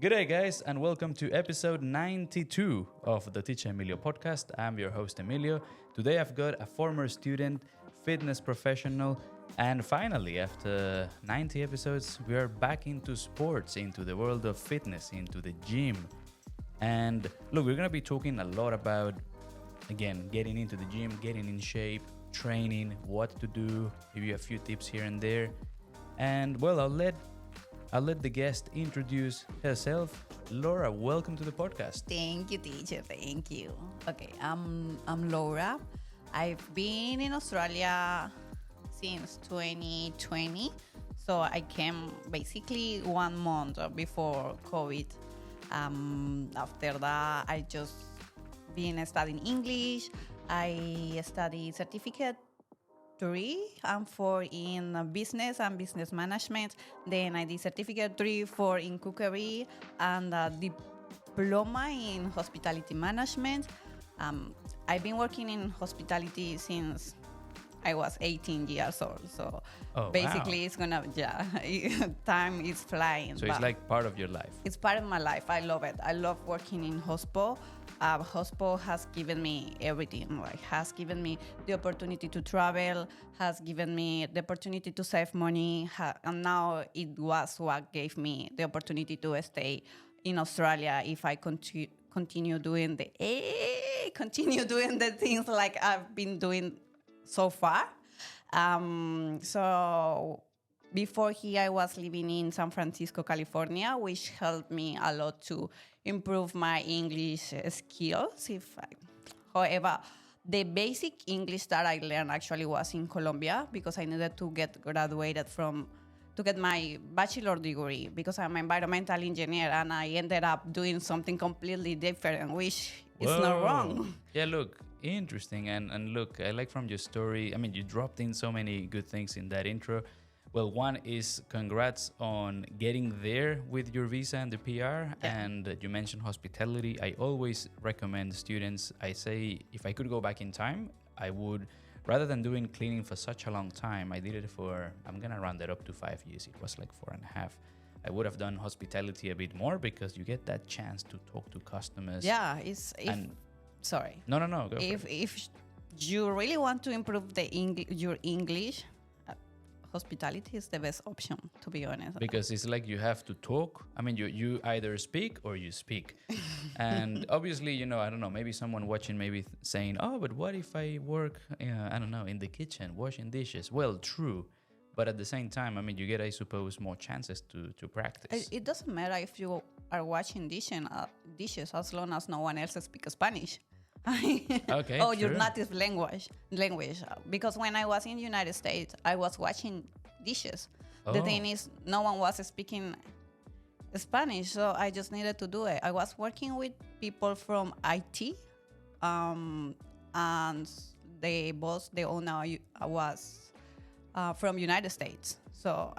Good day, guys, and welcome to episode 92 of the Teacher Emilio podcast. I'm your host, Emilio. Today, I've got a former student, fitness professional, and finally, after 90 episodes, we are back into sports, into the world of fitness, into the gym. And look, we're going to be talking a lot about, again, getting into the gym, getting in shape, training, what to do, give you a few tips here and there. And well, I'll let the guest introduce herself. Laura, welcome to the podcast. Thank you, teacher. Thank you. Okay, I'm Laura. I've been in Australia since 2020. So I came basically 1 month before COVID. After that, I just been studying English. I studied certificate 3 and 4 in business and business management. Then I did certificate 3, 4 in cookery and a diploma in hospitality management. I've been working in hospitality since I was 18 years old. So basically it's gonna, time is flying. So it's like part of your life. It's part of my life. I love it. I love working in hospo. Hospo has given me everything. Like, has given me the opportunity to travel, has given me the opportunity to save money, and now it was what gave me the opportunity to stay in Australia if I continue doing the things like I've been doing so far. So before here, I was living in San Francisco, California, which helped me a lot to improve my English skills. However, the basic English that I learned actually was in Colombia because I needed to get graduated to get my bachelor degree because I'm an environmental engineer and I ended up doing something completely different, which is not wrong. Yeah, look, interesting. And look, I like from your story, I mean, you dropped in so many good things in that intro. Well, one is congrats on getting there with your visa and the PR. Yeah. And you mentioned hospitality. I always recommend students, I say, if I could go back in time, I would, rather than doing cleaning for such a long time, I did it for, I'm going to round that up to 5 years. It was like 4.5. I would have done hospitality a bit more because you get that chance to talk to customers. Yeah, Go if you really want to improve your English, hospitality is the best option, to be honest. Because it's like you have to talk. I mean, you either speak or you speak. And obviously, I don't know, maybe someone watching maybe saying, oh, but what if I work, I don't know, in the kitchen, washing dishes? Well, true. But at the same time, I mean, you get, I suppose, more chances to practice. It doesn't matter if you are washing dishes as long as no one else speaks Spanish. Okay. Or your native language. Because when I was in the United States, I was washing dishes. The thing is, no one was speaking Spanish, so I just needed to do it. I was working with people from IT, and the owner was from United States. So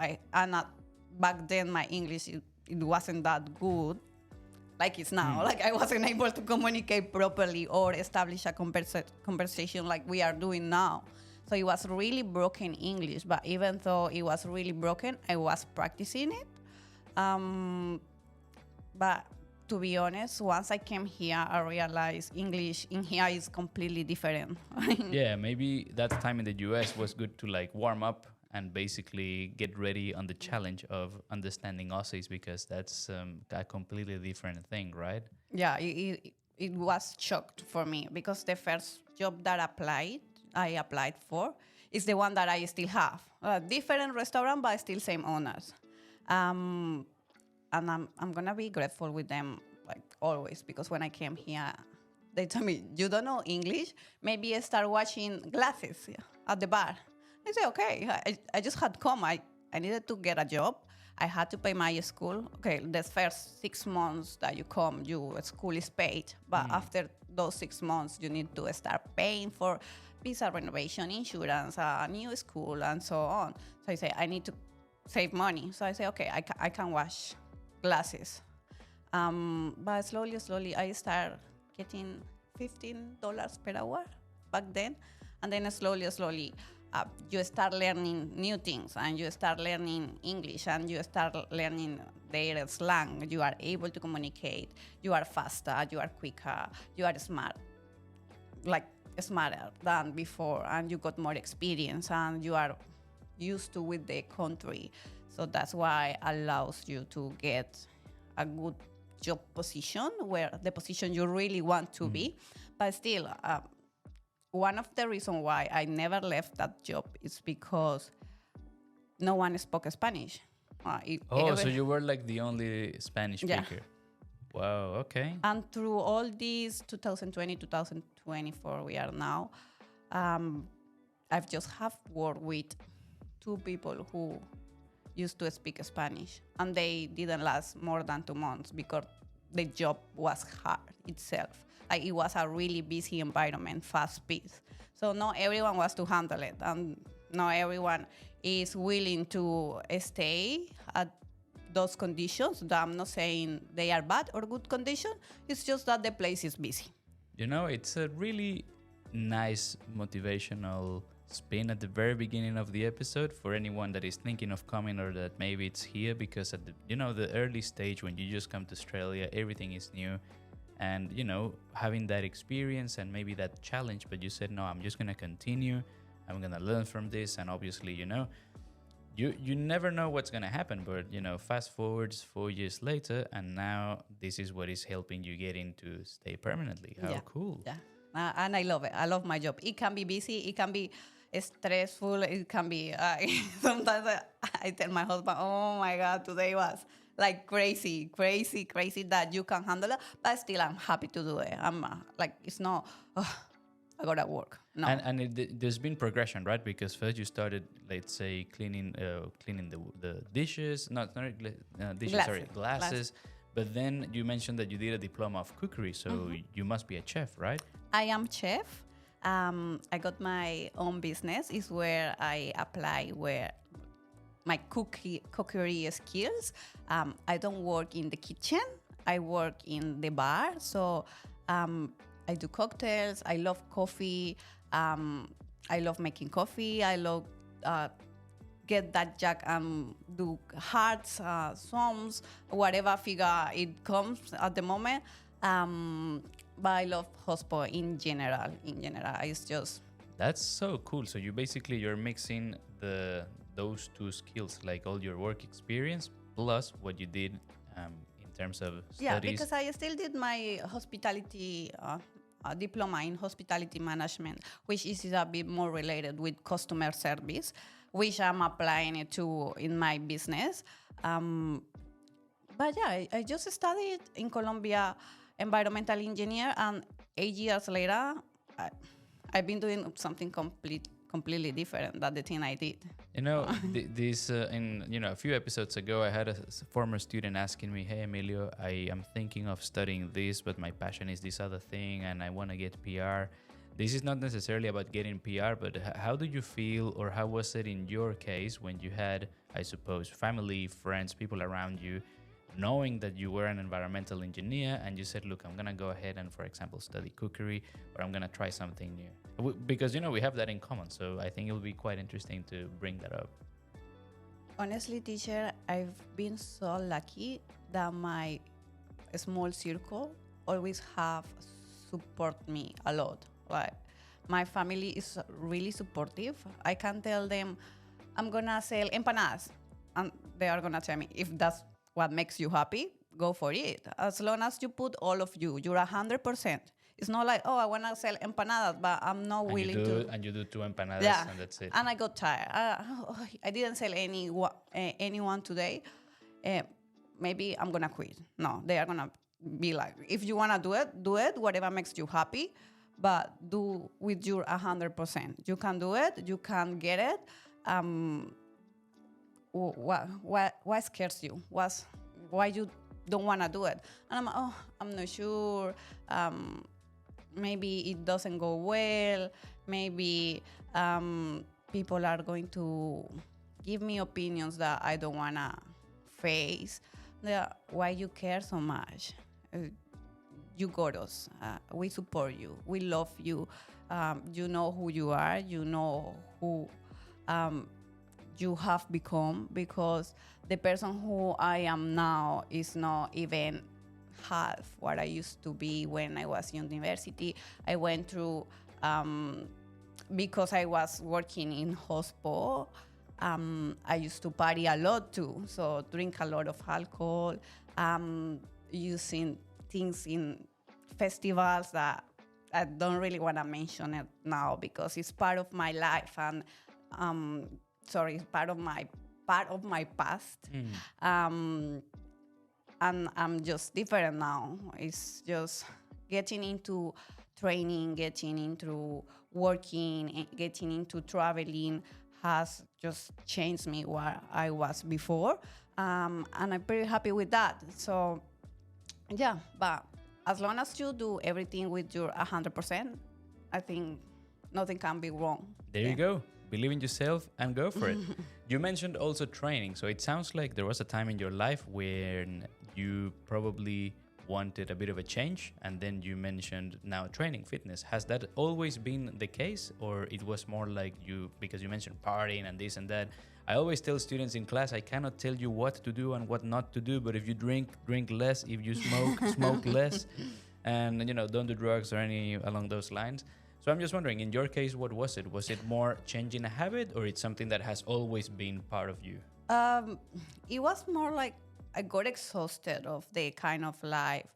back then my English it wasn't that good. Like it's now. Like I wasn't able to communicate properly or establish a conversation like we are doing now. So it was really broken English. But even though it was really broken, I was practicing it. But to be honest, once I came here, I realized English in here is completely different. Yeah, maybe that time in the US was good to like warm up and basically get ready on the challenge of understanding Aussies because that's a completely different thing, right? Yeah, it was shocked for me because the first job that I applied for is the one that I still have. Different restaurant, but still same owners. And I'm gonna be grateful with them like always because when I came here, they told me, you don't know English? Maybe start watching glasses at the bar. I said, okay, I just had come. I needed to get a job. I had to pay my school. Okay, the first 6 months that you come, your school is paid. But after those 6 months, you need to start paying for visa renovation, insurance, a new school, and so on. So I say, I need to save money. So I say, okay, I can wash glasses. But slowly, I start getting $15 per hour back then. And then slowly, you start learning new things, and you start learning English, and you start learning their slang. You are able to communicate. You are faster. You are quicker. You are smarter than before, and you got more experience, and you are used to with the country. So that's why allows you to get a good job position, where the position you really want to be. But still, one of the reasons why I never left that job is because no one spoke Spanish. So you were like the only Spanish speaker. Wow, okay. And through all these 2020, 2024, we are now, I've just have worked with 2 people who used to speak Spanish, and they didn't last more than 2 months because the job was hard itself. Like, it was a really busy environment, fast paced. So not everyone was to handle it, and not everyone is willing to stay at those conditions. That I'm not saying they are bad or good conditions. It's just that the place is busy. You know, it's a really nice motivational spin at the very beginning of the episode for anyone that is thinking of coming, or that maybe it's here because at the early stage when you just come to Australia, everything is new, and having that experience and maybe that challenge, but you said, no, I'm just going to continue. I'm going to learn from this. And obviously, you never know what's going to happen, but fast forwards 4 years later, and now this is what is helping you get into stay permanently. How cool. And I love it. I love my job. It can be busy, it can be stressful, it can be sometimes I tell my husband, oh my God, today was like crazy that you can handle it, but still I'm happy to do it. I'm it's not I gotta work. No. And there's been progression, right? Because first you started, let's say, cleaning the dishes, glasses. But then you mentioned that you did a diploma of cookery, so you must be a chef, right? I am chef. I got my own business. Is where I apply where my cookery skills. I don't work in the kitchen. I work in the bar. So I do cocktails. I love coffee. I love making coffee. I love get that jack and do hearts, songs, whatever figure it comes at the moment. But I love hospo in general. It's just... That's so cool. So you're mixing those 2 skills, like all your work experience plus what you did in terms of studies. Yeah, because I still did my hospitality diploma in hospitality management, which is a bit more related with customer service, which I'm applying it to in my business. But yeah, I just studied in Colombia environmental engineer, and 8 years later, I've been doing something completely different than the thing I did. A few episodes ago, I had a former student asking me, hey, Emilio, I am thinking of studying this, but my passion is this other thing, and I want to get PR. This is not necessarily about getting PR, but how do you feel, or how was it in your case when you had, I suppose, family, friends, people around you, knowing that you were an environmental engineer and you said, look, I'm going to go ahead and, for example, study cookery, or I'm going to try something new? Because, we have that in common. So I think it will be quite interesting to bring that up. Honestly, teacher, I've been so lucky that my small circle always have support me a lot. Like, my family is really supportive. I can tell them I'm going to sell empanadas, and they are going to tell me, if that's what makes you happy, go for it. As long as you put all of you, you're 100%. It's not like, oh, I want to sell empanadas, but I'm not willing to. And you do 2 empanadas, and that's it. And I got tired. I didn't sell anyone today. Maybe I'm going to quit. No, they are going to be like, if you want to do it, whatever makes you happy, but do with your 100%. You can do it. You can get it. What scares you? Why you don't want to do it? And I'm not sure. Maybe it doesn't go well. Maybe people are going to give me opinions that I don't want to face. Why you care so much? You got us. We support you. We love you. You know who you are. You know you have become, because the person who I am now is not even half what I used to be when I was in university. I went through, because I was working in hospital, I used to party a lot too. So drink a lot of alcohol, using things in festivals that I don't really want to mention it now because it's part of my life and it's part of my past. And I'm just different now. It's just getting into training, getting into working, getting into traveling has just changed me where I was before. And I'm pretty happy with that. So, yeah, but as long as you do everything with your 100%, I think nothing can be wrong. There you go. Believe in yourself and go for it. You mentioned also training. So it sounds like there was a time in your life when you probably wanted a bit of a change, and then you mentioned now training, fitness. Has that always been the case, or it was more like you, because you mentioned partying and this and that? I always tell students in class, I cannot tell you what to do and what not to do, but if you drink less. If you smoke less, and don't do drugs or any along those lines. So I'm just wondering, in your case, what was it? Was it more changing a habit, or it's something that has always been part of you? It was more like I got exhausted of the kind of life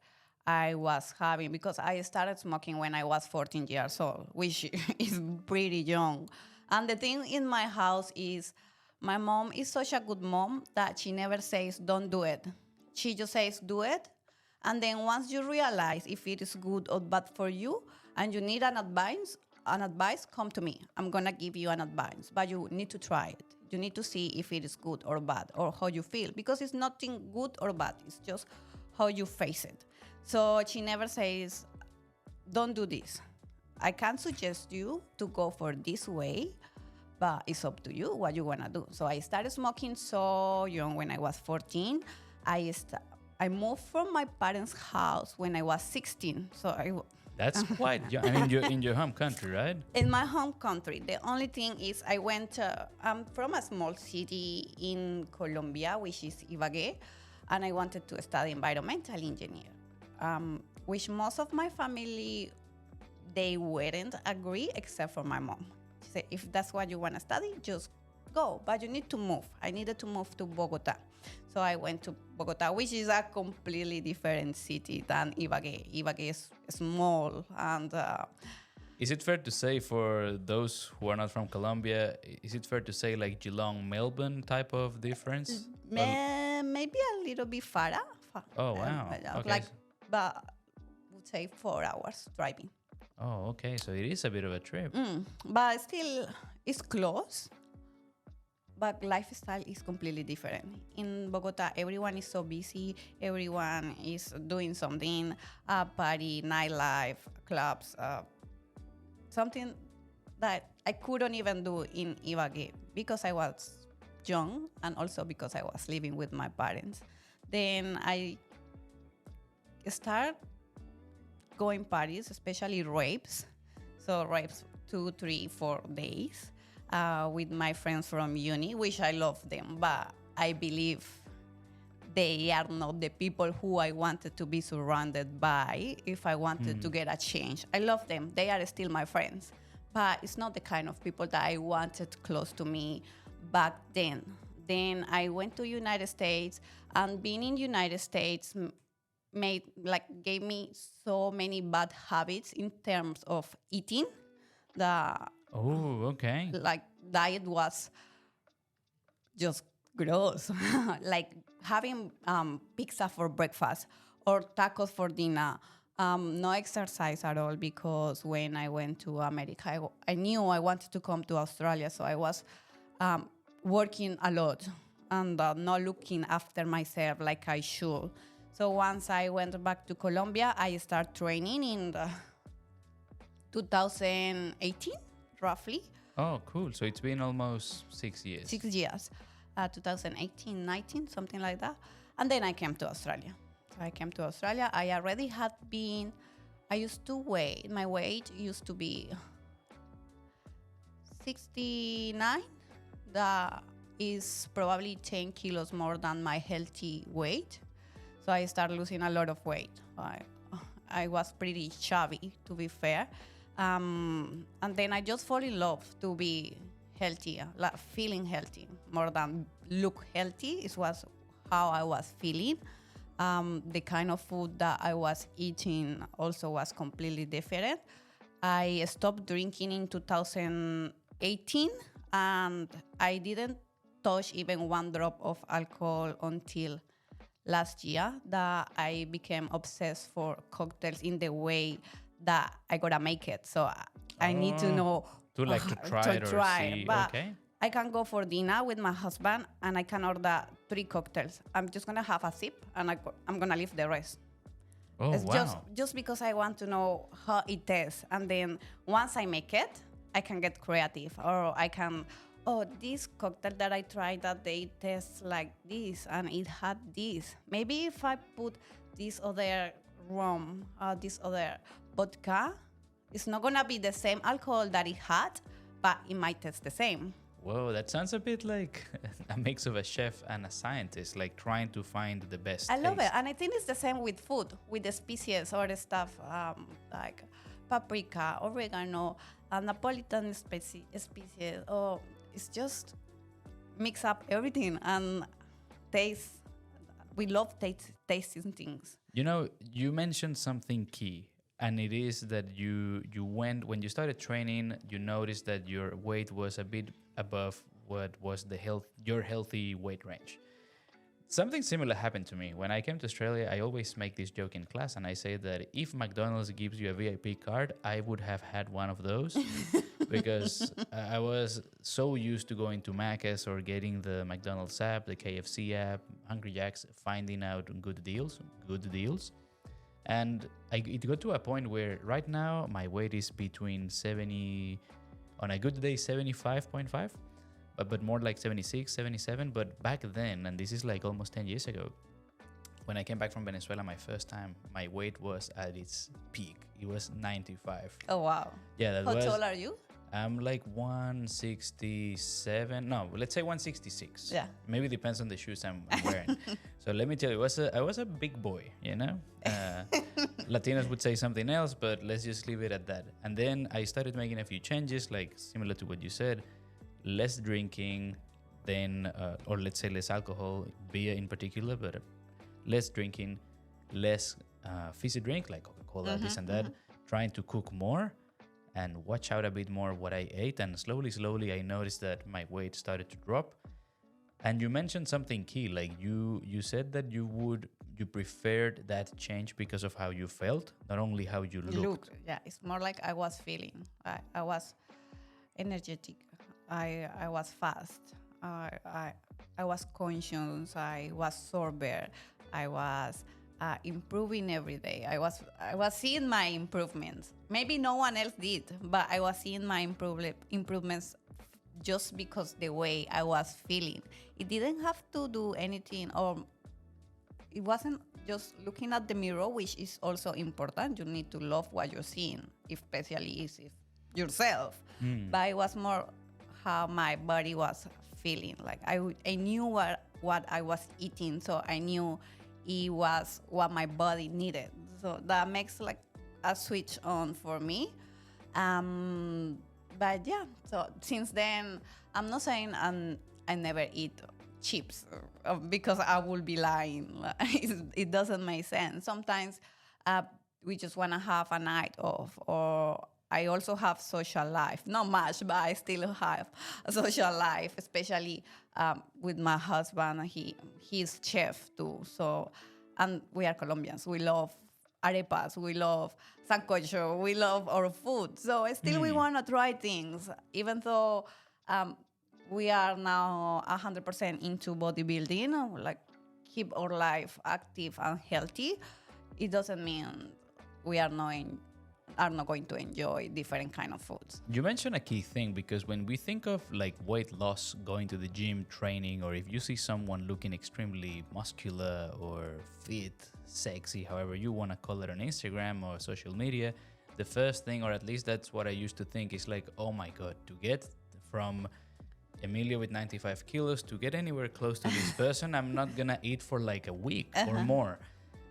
I was having, because I started smoking when I was 14 years old, which is pretty young. And the thing in my house is my mom is such a good mom that she never says, don't do it. She just says, do it. And then once you realize if it is good or bad for you and you need an advice, come to me. I'm going to give you an advice, but you need to try it. You need to see if it is good or bad or how you feel, because it's nothing good or bad. It's just how you face it. So she never says, don't do this. I can suggest you to go for this way, but it's up to you what you want to do. So I started smoking so young when I was 14. I moved from my parents' house when I was 16. So That's quite young. I mean, you're in your home country, right? In my home country. The only thing is I'm from a small city in Colombia, which is Ibagué, and I wanted to study environmental engineer, which most of my family, they wouldn't agree except for my mom. She said, if that's what you want to study, just go, but you need to move. I needed to move to Bogota. So I went to Bogota, which is a completely different city than Ibagué. Ibagué is small. And is it fair to say, for those who are not from Colombia, is it fair to say like Geelong, Melbourne type of difference? Maybe a little bit farther. Oh, wow. Okay. But I would say 4 hours driving. Oh, okay. So it is a bit of a trip. But still, it's close. But lifestyle is completely different. In Bogota, everyone is so busy. Everyone is doing something, party, nightlife, clubs, something that I couldn't even do in Ibagué because I was young and also because I was living with my parents. Then I start going parties, especially rapes. So rapes 2, 3, 4 days. With my friends from uni, which I love them, but I believe they are not the people who I wanted to be surrounded by if I wanted to get a change. I love them. They are still my friends, but it's not the kind of people that I wanted close to me back then. Then I went to United States, and being in United States gave me so many bad habits in terms of eating. Oh, okay. Like diet was just gross. Like having pizza for breakfast or tacos for dinner. No exercise at all, because when I went to America, I knew I wanted to come to Australia. So I was working a lot and not looking after myself like I should. So once I went back to Colombia, I started training in 2018. Roughly. Oh, cool. So it's been almost 6 years. 6 years. 2018, 19, something like that. And then I came to Australia. So I came to Australia. I already had been, my weight used to be 69 that is probably 10 kilos more than my healthy weight. So I started losing a lot of weight. I was pretty chubby, to be fair. And then I just fall in love to be healthy, like feeling healthy more than look healthy. It was how I was feeling. The kind of food that I was eating also was completely different. I stopped drinking in 2018, and I didn't touch even one drop of alcohol until last year, that I became obsessed for cocktails in the way that I gotta make it. So I need to know to try it or see. But Okay. I can go for dinner with my husband and I can order 3 cocktails. I'm just gonna have a sip and I'm gonna leave the rest. Oh, It's wow. just because I want to know how it tastes. And then once I make it, I can get creative, or I can, this cocktail that I tried that day tastes like this and it had this. Maybe if I put this other rum, this other vodka, it's not gonna be the same alcohol that it had, but it might taste the same. Whoa, that sounds a bit like a mix of a chef and a scientist, like trying to find the best I love it. taste. And I think it's the same with food, with the species or the stuff like paprika, oregano, Napolitan species. Or it's just mix up everything and taste. We love tasting things. You know, you mentioned something key, and it is that you went, when you started training, you noticed that your weight was a bit above what was your healthy weight range. Something similar happened to me. When I came to Australia, I always make this joke in class, and I say that if McDonald's gives you a VIP card, I would have had one of those because I was so used to going to Macca's or getting the McDonald's app, the KFC app, Hungry Jack's, finding out good deals. And it got to a point where right now my weight is between 70, on a good day, 75.5, but more like 76, 77. But back then, and this is like almost 10 years ago, when I came back from Venezuela my first time, my weight was at its peak. It was 95. Oh, wow. Yeah, How tall are you? I'm like 167. No, let's say 166. Yeah. Maybe depends on the shoes I'm wearing. So let me tell you, I was a big boy, you know? Latinos would say something else, but let's just leave it at that. And then I started making a few changes, like similar to what you said, less drinking, then, or let's say less alcohol, beer in particular, but less drinking, less fizzy drink, like Coca-Cola, this and that, trying to cook more and watch out a bit more what I ate. And slowly, I noticed that my weight started to drop. And you mentioned something key, like you said that you preferred that change because of how you felt, not only how you looked. Yeah, it's more like I was feeling. I was energetic. I was fast. I was conscious. I was sober. I was improving every day. I was seeing my improvements. Maybe no one else did, but I was seeing my improvements just because the way I was feeling. It didn't have to do anything, or it wasn't just looking at the mirror, which is also important. You need to love what you're seeing, especially if yourself. But it was more how my body was feeling. Like I knew what I was eating, so I knew it was what my body needed. So that makes like a switch on for me. But yeah, so since then, I'm not saying I never eat chips because I will be lying. It doesn't make sense. Sometimes we just want to have a night off, or I also have social life. Not much, but I still have a social life, especially with my husband. He's chef too. So, and we are Colombians. We love arepas, we love sancocho, we love our food. So still we want to try things, even though we are now 100% into bodybuilding, like keep our life active and healthy. It doesn't mean we are not going to enjoy different kind of foods. You mentioned a key thing, because when we think of like weight loss, going to the gym, training, or if you see someone looking extremely muscular or fit, sexy, however you want to call it, on Instagram or social media, the first thing, or at least that's what I used to think, is like, oh my God, to get from Emilio with 95 kilos, to get anywhere close to this person, I'm not gonna eat for like a week or more.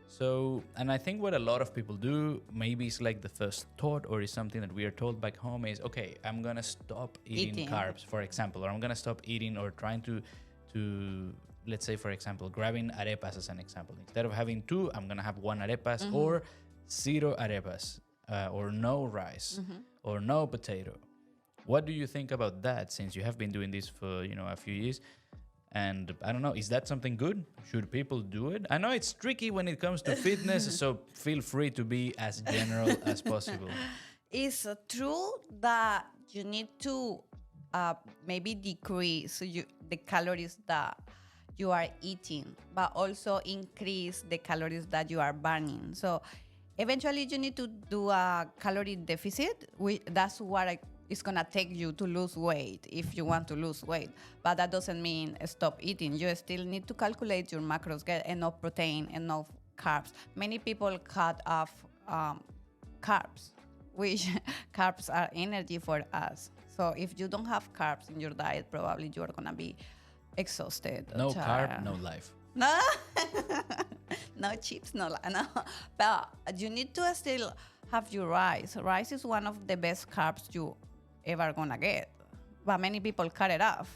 So, and I think what a lot of people do, maybe it's like the first thought, or is something that we are told back home, is okay, I'm gonna stop eating carbs, for example, or I'm gonna stop eating or trying to let's say, for example, grabbing arepas as an example. Instead of having 2, I'm gonna have 1 arepas or 0 arepas, or no rice or no potato. What do you think about that, since you have been doing this for, a few years? And I don't know, is that something good? Should people do it? I know it's tricky when it comes to fitness, so feel free to be as general as possible. It's true that you need to maybe decrease the calories that you are eating, but also increase the calories that you are burning. So eventually you need to do a calorie deficit. That's what it's going to take you to lose weight if you want to lose weight. But that doesn't mean stop eating. You still need to calculate your macros, get enough protein, enough carbs. Many people cut off carbs, which carbs are energy for us. So if you don't have carbs in your diet, probably you're going to be exhausted. No carb, no life. No, no chips, no. But you need to still have your rice. Rice is one of the best carbs you ever gonna get. But many people cut it off.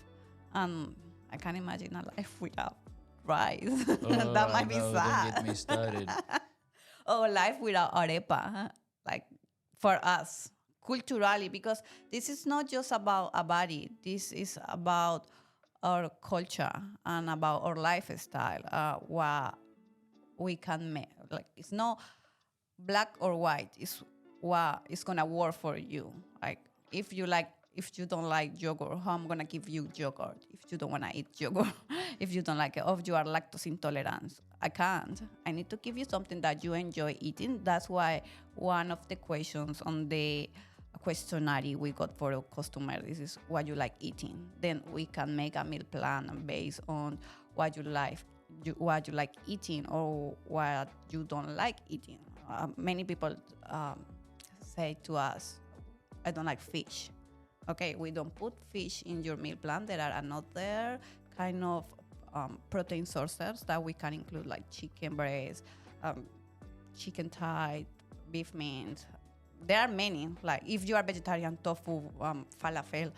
I can't imagine a life without rice. Oh, that might be sad. Don't get me started. Life without arepa. Like for us, culturally, because this is not just about a body. This is about our culture and about our lifestyle, what we can make. Like, it's not black or white. It's what is gonna work for you. Like, if you don't like yogurt, I'm gonna give you yogurt. If you don't wanna eat yogurt, if you don't like it, or if you are lactose intolerant, I can't. I need to give you something that you enjoy eating. That's why one of the questions on the questionnaire we got for a customer, this is what you like eating. Then we can make a meal plan based on what you like eating or what you don't like eating. Many people say to us, I don't like fish. Okay, we don't put fish in your meal plan. There are another kind of protein sources that we can include, like chicken breast, chicken thigh, beef mince. There are many, like if you are vegetarian, tofu, falafel,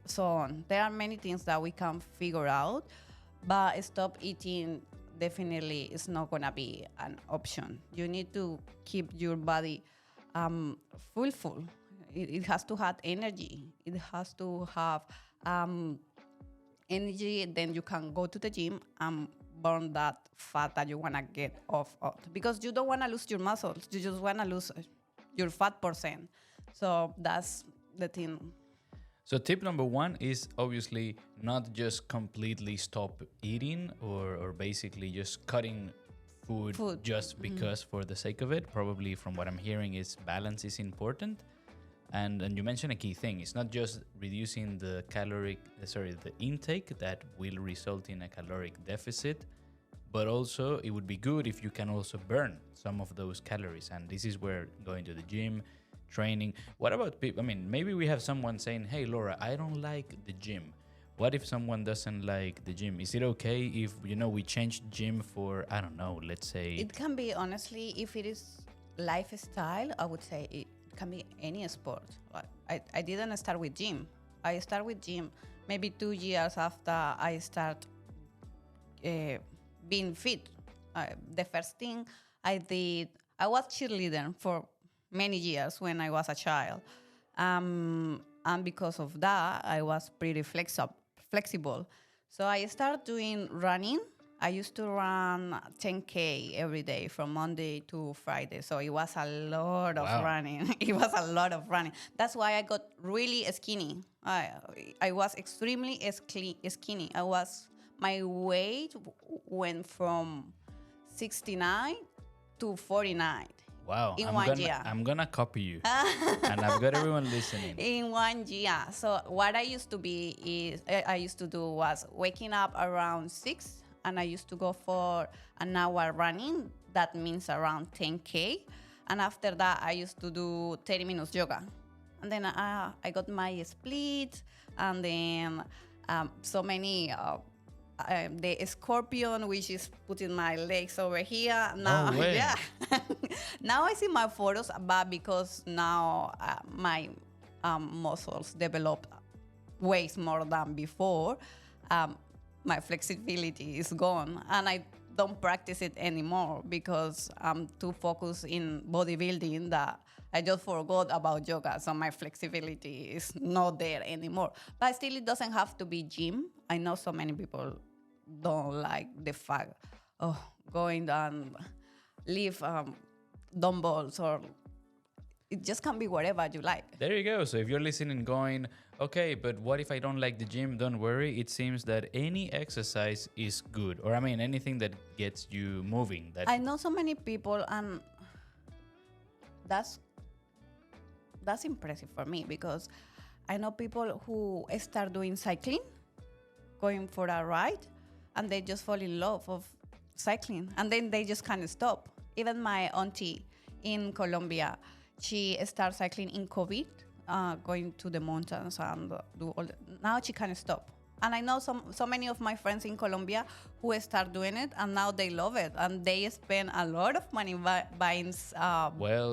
so on. There are many things that we can figure out, but stop eating definitely is not gonna be an option. You need to keep your body full. It has to have energy. It has to have energy. Then you can go to the gym and burn that fat that you wanna get off of, because you don't wanna lose your muscles. You just wanna lose your fat percent. So that's the thing. So tip number 1 is obviously not just completely stop eating or basically just cutting food just because for the sake of it. Probably from what I'm hearing is balance is important. And you mentioned a key thing. It's not just reducing the intake that will result in a caloric deficit, but also it would be good if you can also burn some of those calories. And this is where going to the gym, training. What about people? I mean, maybe we have someone saying, hey, Laura, I don't like the gym. What if someone doesn't like the gym? Is it okay if, we change gym for, I don't know, let's say... It can be, honestly, if it is lifestyle, I would say it can be any sport. I didn't start with gym. I started with gym maybe 2 years after I start being fit. The first thing I did, I was cheerleader for many years when I was a child. And because of that, I was pretty flexible. So I started doing running. I used to run 10K every day from Monday to Friday. So it was a lot of running. It was a lot of running. That's why I got really skinny. I was extremely skinny. My weight went from 69 to 49. Wow. In 1 year. I'm going to copy you. And I've got everyone listening. In 1 year. So what I used to do was waking up around 6, and I used to go for an hour running. That means around 10K. And after that, I used to do 30 minutes yoga. And then I got my split, and then so many. The scorpion, which is putting my legs over here. Now, No way. yeah. Now I see my photos, but because now my muscles develop ways more than before, my flexibility is gone, and I don't practice it anymore because I'm too focused in bodybuilding that I just forgot about yoga. So my flexibility is not there anymore. But still, it doesn't have to be gym. I know so many people don't like the fact of going and lift dumbbells, or it just can be whatever you like. There you go. So if you're listening going, okay, but what if I don't like the gym? Don't worry. It seems that any exercise is good. Or I mean, anything that gets you moving. That I know so many people, and that's impressive for me, because I know people who start doing cycling, going for a ride, and they just fall in love of cycling, and then they just can't stop. Even my auntie in Colombia, she started cycling in COVID, going to the mountains and do all. Now she can't stop. And I know so many of my friends in Colombia who start doing it, and now they love it, and they spend a lot of money buying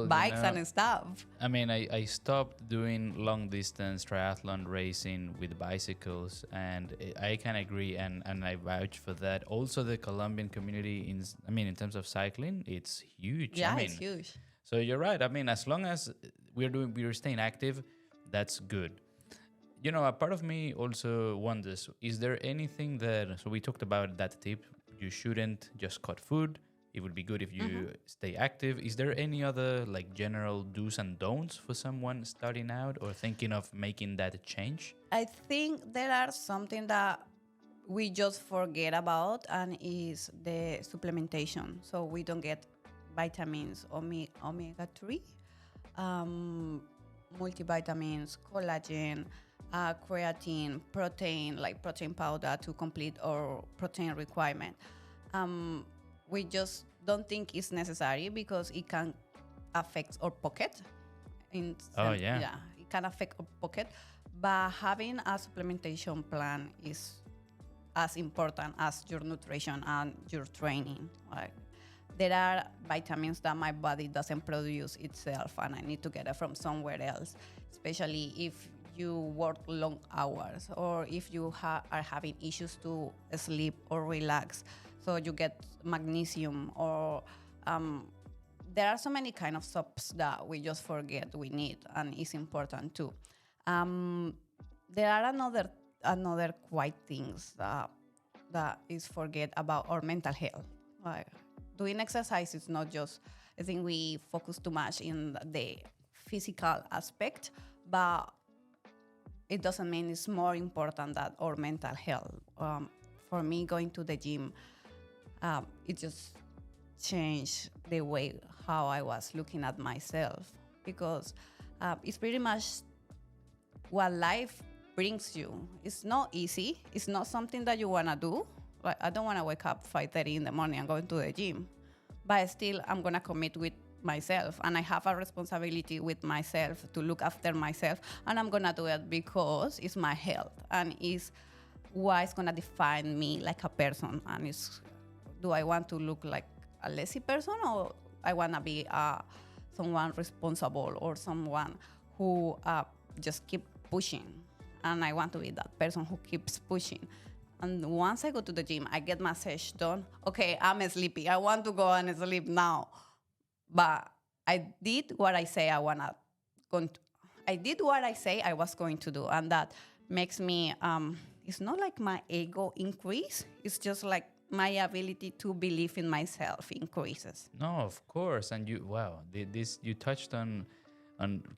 bikes and stuff. I mean, I stopped doing long distance triathlon racing with bicycles, and I can agree, and I vouch for that. Also, the Colombian community in terms of cycling, it's huge. Yeah, it's huge. So you're right. I mean, as long as we're staying active, that's good. You know, a part of me also wonders, is there anything that, so we talked about that tip, you shouldn't just cut food. It would be good if you stay active. Is there any other like general do's and don'ts for someone starting out or thinking of making that change? I think there are something that we just forget about, and is the supplementation. So we don't get vitamins, omega-3, multivitamins, collagen, creatine, protein, like protein powder to complete our protein requirement. We just don't think it's necessary because it can affect our pocket. It can affect our pocket. But having a supplementation plan is as important as your nutrition and your training. Like, there are vitamins that my body doesn't produce itself, and I need to get it from somewhere else, especially if you work long hours, or if you are having issues to sleep or relax. So you get magnesium, or there are so many kind of subs that we just forget we need, and it's important too. There are another quite things that is forget about our mental health. Like, doing exercise is not just, I think we focus too much in the physical aspect, but it doesn't mean it's more important than our mental health. For me, going to the gym, it just changed the way how I was looking at myself, because it's pretty much what life brings you. It's not easy. It's not something that you want to do. Like, I don't want to wake up 5:30 in the morning and go to the gym, but still I'm going to commit with myself, and I have a responsibility with myself to look after myself, and I'm gonna do it because it's my health, and it's what's gonna define me like a person. And it's, do I want to look like a lazy person, or I wanna be someone responsible, or someone who just keep pushing, and I want to be that person who keeps pushing. And once I go to the gym, I get my session done. Okay, I'm sleepy. I want to go and sleep now. But I did what I say I did what I say I was going to do, and that makes me. It's not like my ego increase. It's just like my ability to believe in myself increases. No, of course. And you touched on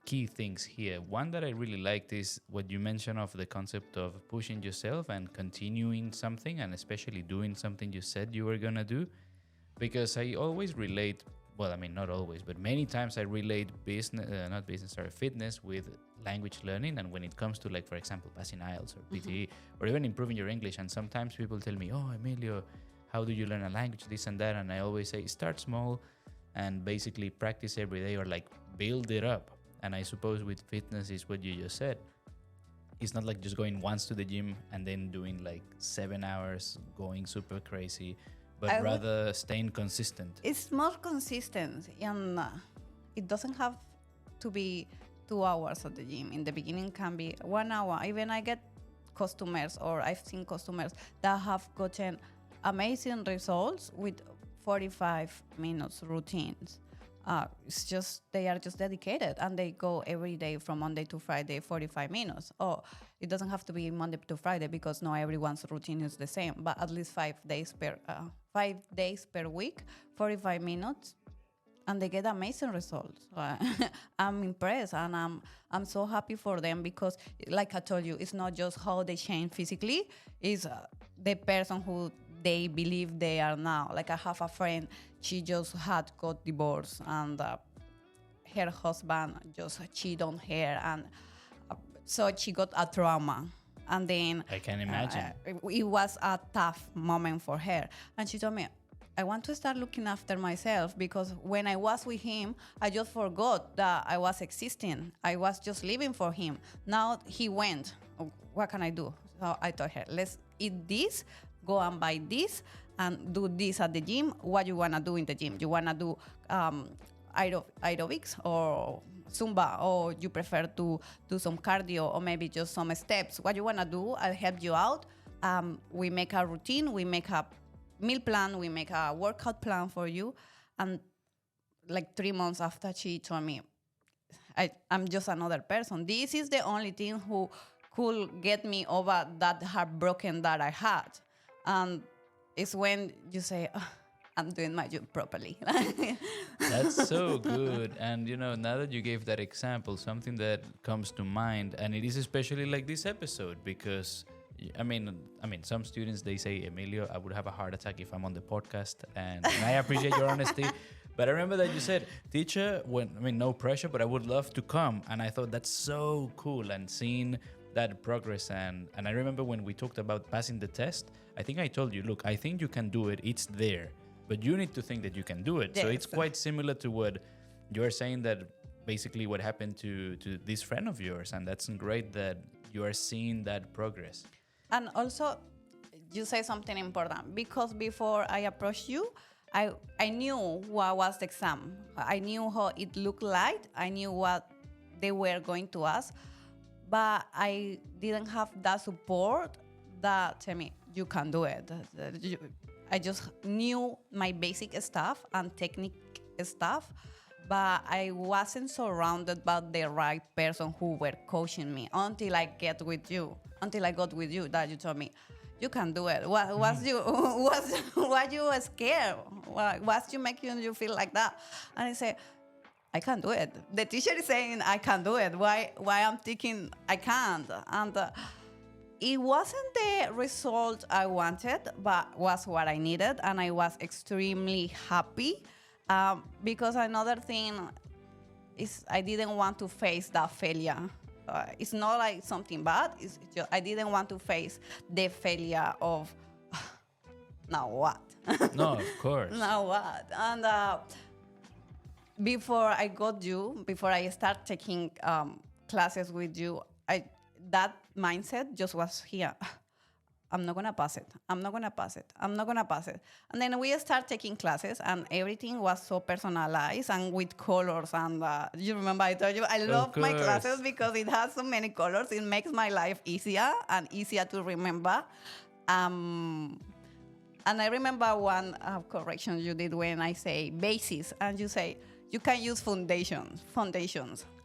key things here. One that I really liked is what you mentioned of the concept of pushing yourself and continuing something, and especially doing something you said you were gonna do, because I always relate. Well, I mean, not always, but many times I relate fitness with language learning. And when it comes to, like, for example, passing IELTS or PTE, or even improving your English. And sometimes people tell me, oh, Emilio, how do you learn a language, this and that? And I always say, start small and basically practice every day, or like build it up. And I suppose with fitness is what you just said. it's not like just going once to the gym and then doing like 7 hours, going super crazy, but rather staying consistent. It's more consistent, and it doesn't have to be 2 hours at the gym. In the beginning, can be 1 hour. Even I get customers, or I've seen customers that have gotten amazing results with 45 minutes routines. It's just, they are just dedicated, and they go every day from Monday to Friday, 45 minutes. Oh, it doesn't have to be Monday to Friday, because not everyone's routine is the same, but at least 5 days per week, 45 minutes, and they get amazing results. I'm impressed, and I'm so happy for them, because like I told you, it's not just how they change physically, it's the person who they believe they are now. Like, I have a friend, she just got divorced, and her husband just cheated on her, and so she got a trauma. And then I can imagine. It was a tough moment for her. And she told me, I want to start looking after myself, because when I was with him, I just forgot that I was existing. I was just living for him. Now he went. What can I do? So I told her, let's eat this, go and buy this, and do this at the gym. What you want to do in the gym? You want to do aerobics or Zumba, or you prefer to do some cardio, or maybe just some steps? What you want to do, I'll help you out. We make a routine, we make a meal plan, we make a workout plan for you. And like 3 months after, she told me, I'm just another person. This is the only thing who could get me over that heartbroken that I had. And it's when you say, oh, I'm doing my job properly. That's so good. And now that you gave that example, something that comes to mind, and it is especially like this episode, because I mean, some students, they say, Emilio, I would have a heart attack if I'm on the podcast, and I appreciate your honesty. But I remember that you said, teacher, no pressure, but I would love to come. And I thought that's so cool, and seeing that progress. And I remember when we talked about passing the test, I think I told you, look, I think you can do it. It's there, but you need to think that you can do it. Yes. So it's quite similar to what you're saying, that basically what happened to this friend of yours. And that's great that you are seeing that progress. And also, you say something important, because before I approached you, I knew what was the exam. I knew how it looked like. I knew what they were going to ask, but I didn't have that support that tell me, you can do it. I just knew my basic stuff and technique stuff, but I wasn't surrounded by the right person who were coaching me until I got with you, that you told me, you can do it. What you were scared? What's you making you feel like that? And I said, I can do it. The teacher is saying I can do it. Why I'm thinking I can't? And it wasn't the result I wanted, but was what I needed, and I was extremely happy. Because another thing is, I didn't want to face that failure. It's not like something bad. It's just, I didn't want to face the failure of, now what? No, of course. Now what? And before I start taking classes with you, that mindset just was here. I'm not going to pass it. I'm not going to pass it. I'm not going to pass it. And then we start taking classes, and everything was so personalized and with colors. And you remember I told you, I love my classes because it has so many colors. It makes my life easier and easier to remember. And I remember one correction you did when I say basis, and you say, you can use foundations.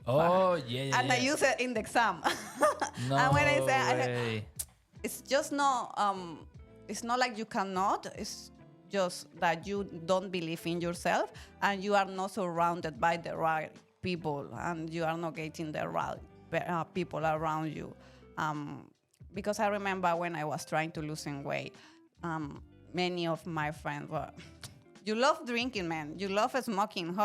Oh, yeah. And I use it in the exam. No and when I way. say, it's just not, it's not like you cannot, it's just that you don't believe in yourself, and you are not surrounded by the right people, and you are not getting the right people around you. Because I remember when I was trying to lose weight, many of my friends were, you love drinking, man. You love smoking.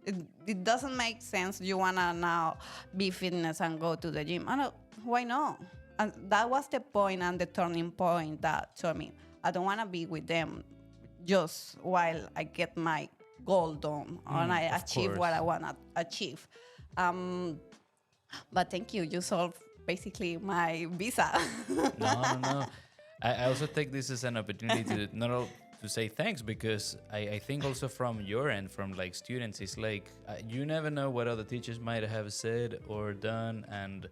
It doesn't make sense. You want to now be fitness and go to the gym. I know, why not? And that was the point and the turning point that told me, I don't want to be with them just while I get my goal done and I achieve what I want to achieve. But thank you. You solved basically my visa. No, no, no. I also take this as an opportunity to not all, to say thanks, because I think also from your end, from like students, it's like you never know what other teachers might have said or done, and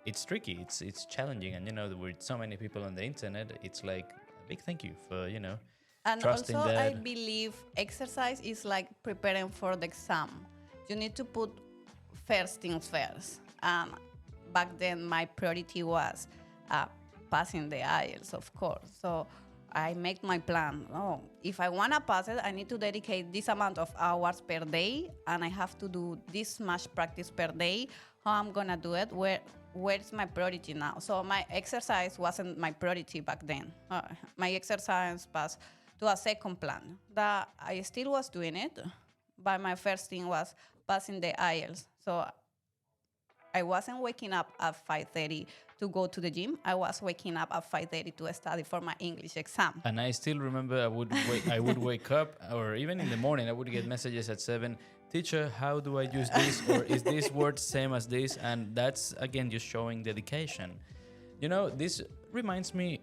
it's tricky. It's challenging, and with so many people on the internet, it's like a big thank you for And trusting also, I that. believe exercise is like preparing for the exam. You need to put first things first. Back then, my priority was uh, passing the IELTS, of course. So I make my plan. Oh, if I want to pass it, I need to dedicate this amount of hours per day, and I have to do this much practice per day. How I'm gonna do it? Where's my priority now? So my exercise wasn't my priority back then. My exercise passed to a second plan. That I still was doing it, but my first thing was passing the IELTS. So I wasn't waking up at 5:30 to go to the gym. I was waking up at 5:30 to study for my English exam. And I still remember I would wake up, or even in the morning I would get messages at 7. Teacher, how do I use this? Or is this word same as this? And that's again just showing dedication. This reminds me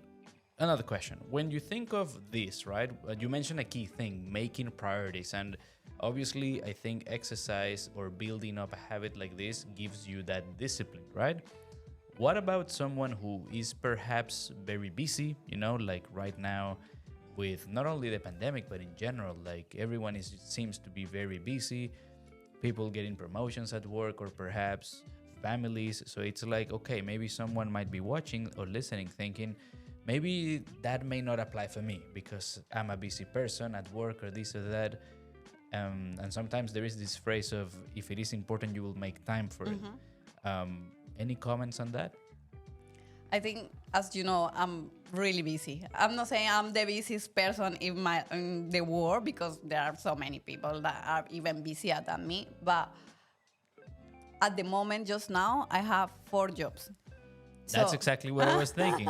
another question. When you think of this, right? You mentioned a key thing, making priorities, and obviously I think exercise or building up a habit like this gives you that discipline, right? What about someone who is perhaps very busy, like right now with not only the pandemic, but in general, like everyone seems to be very busy, people getting promotions at work, or perhaps families. So it's like, okay, maybe someone might be watching or listening thinking, maybe that may not apply for me because I'm a busy person at work or this or that. And sometimes there is this phrase of, if it is important, you will make time for it. Any comments on that? I think, as you know, I'm really busy. I'm not saying I'm the busiest person in the world, because there are so many people that are even busier than me. But at the moment, just now, I have 4 jobs. That's exactly what I was thinking.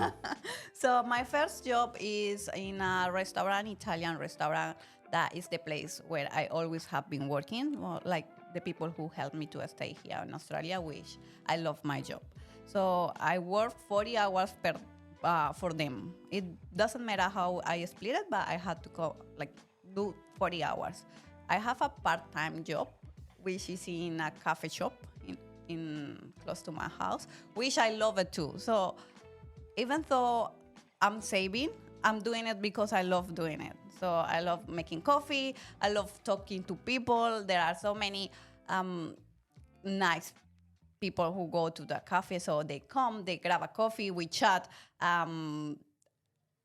So my first job is in a restaurant, Italian restaurant. That is the place where I always have been working. Well, like the people who helped me to stay here in Australia, which I love my job. So I work 40 hours for them. It doesn't matter how I split it, but I had to do 40 hours. I have a part-time job, which is in a cafe shop in close to my house, which I love it too. So even though I'm saving, I'm doing it because I love doing it. So I love making coffee. I love talking to people. There are so many nice people who go to the cafe. So they come, they grab a coffee, we chat. And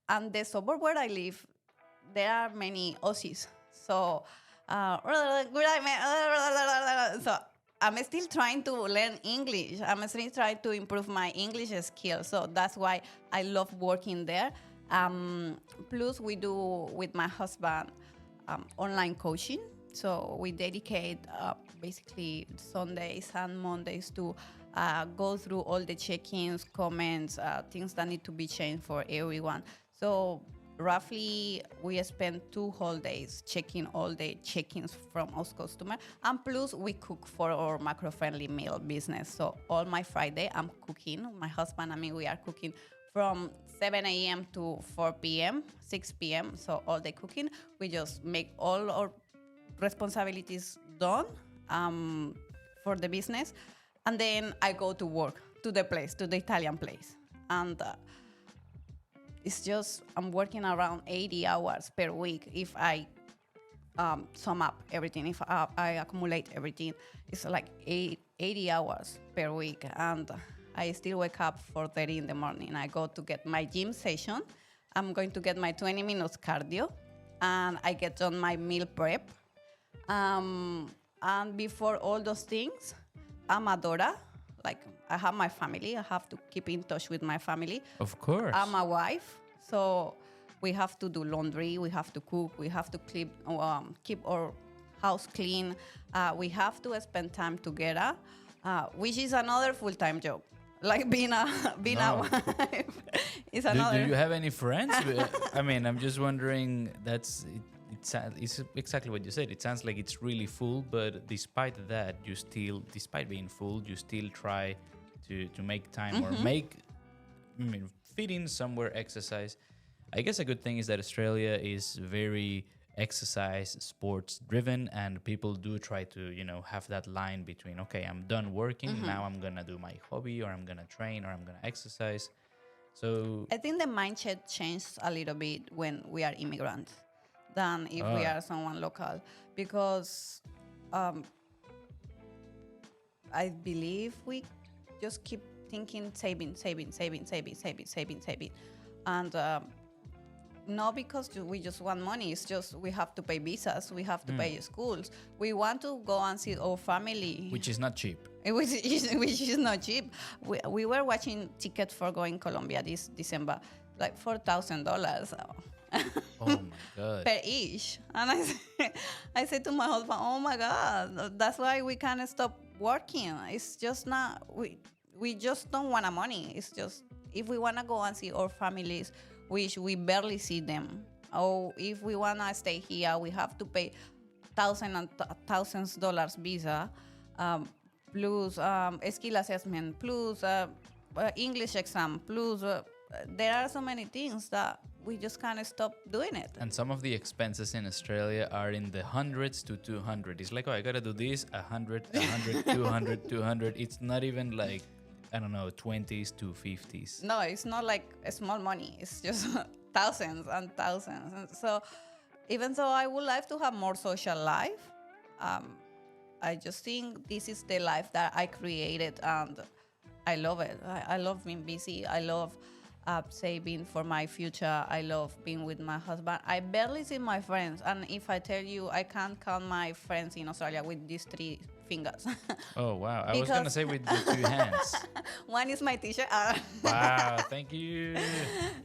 the suburb where I live, there are many Aussies. So, so I'm still trying to learn English. I'm still trying to improve my English skills. So that's why I love working there. Plus, we do with my husband online coaching. So we dedicate basically Sundays and Mondays to go through all the check-ins, comments, things that need to be changed for everyone. So roughly, we spend 2 whole days checking all the check-ins from us customers. And plus, we cook for our macro-friendly meal business. So all my Friday, I'm cooking. My husband and me, we are cooking from 7 a.m. to 4 p.m., 6 p.m. So all the cooking, we just make all our responsibilities done for the business. And then I go to work, to the Italian place. And it's just, I'm working around 80 hours per week. If I sum up everything, if I accumulate everything, it's like 80 hours per week. And I still wake up 4:30 in the morning. I go to get my gym session. I'm going to get my 20 minutes cardio. And I get on my meal prep. And before all those things, I'm a daughter. Like, I have my family. I have to keep in touch with my family. Of course. I'm a wife. So we have to do laundry. We have to cook. We have to keep our house clean. We have to spend time together, which is another full-time job. Like being a wife is another. Do you have any friends? I mean, I'm just wondering. It's exactly what you said. It sounds like it's really full, but despite that, despite being full, you still try to make time or fit in somewhere exercise. I guess a good thing is that Australia is very exercise sports driven, and people do try to have that line between, okay, I'm done working, now I'm gonna do my hobby, or I'm gonna train, or I'm gonna exercise. So I think the mindset changed a little bit when we are immigrants than if we are someone local, because I believe we just keep thinking saving, and not because we just want money. It's just we have to pay visas, we have to pay schools. We want to go and see our family, which is not cheap. Which is not cheap. We were watching tickets for going Colombia this December, like $4,000. Oh my God. Per each. And I said to my husband, oh my God, that's why we can't stop working. It's just not, we just don't want money. It's just, if we want to go and see our families, which we barely see them, or if we want to stay here, we have to pay thousands dollars visa, plus skill assessment, plus English exam, plus there are so many things that we just can't stop doing it. And some of the expenses in Australia are in the hundreds to 200. It's like, oh, I gotta do this, 100, 200, 200. It's not even like, I don't know, 20s to 50s. No, it's not like a small money. It's just thousands and thousands. And so even though I would like to have more social life, I just think this is the life that I created, and I love it. I love being busy. I love saving for my future. I love being with my husband. I barely see my friends, and if I tell you, I can't count my friends in Australia with these 3 fingers. Oh wow! I was gonna say with the 2 hands. One is my teacher. Wow! Thank you.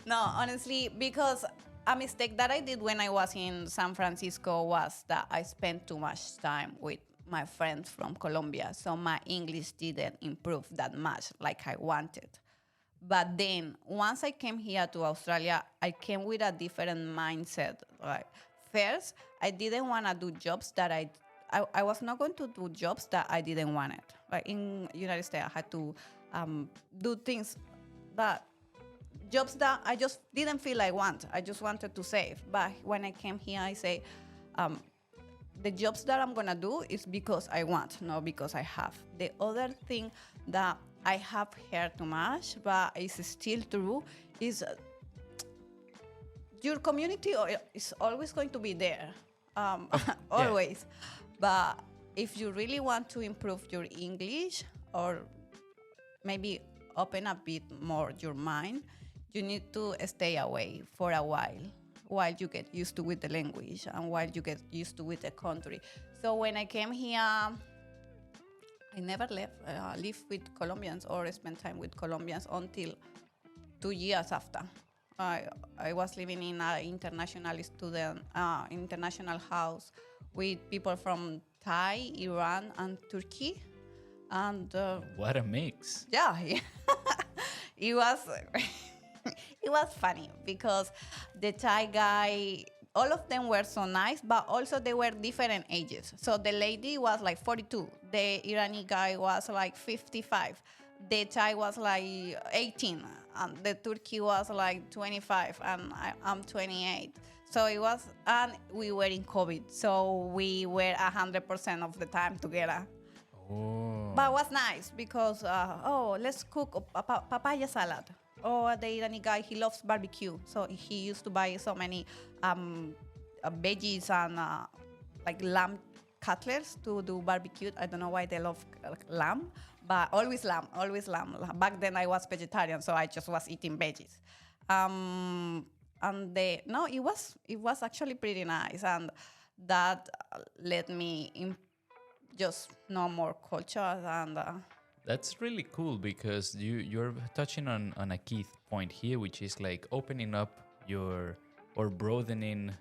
No, honestly, because a mistake that I did when I was in San Francisco was that I spent too much time with my friends from Colombia, so my English didn't improve that much like I wanted. But then once I came here to Australia, I came with a different mindset. Like, first, I didn't want to do jobs that I was not going to do jobs that I didn't want it. Like in United States, I had to do things jobs that I just didn't feel I want. I just wanted to save. But when I came here, I say, the jobs that I'm going to do is because I want, not because I have. The other thing that I have heard too much, but it's still true, is your community is always going to be there. Always. Yeah. But if you really want to improve your English, or maybe open a bit more your mind, you need to stay away for a while you get used to with the language and while you get used to with the country. So when I came here, I never lived with Colombians or spent time with Colombians until 2 years after. I was living in an international house with people from Thai, Iran, and Turkey. And what a mix! Yeah, it was. It was funny because the Thai guy, all of them were so nice, but also they were different ages. So the lady was like 42. The Irani guy was like 55. The Thai was like 18. And the Turkey was like 25. And I'm 28. So it was, and we were in COVID. So we were 100% of the time together. Oh. But it was nice because, let's cook a papaya salad. Oh, the Irani guy, he loves barbecue. So he used to buy so many veggies and like lamb cutlets to do barbecue. I don't know why they love lamb, but always lamb. Back then I was vegetarian, so I just was eating veggies. It was actually pretty nice, and that let me just know more culture and. That's really cool because you're touching on a key point here, which is like opening up or broadening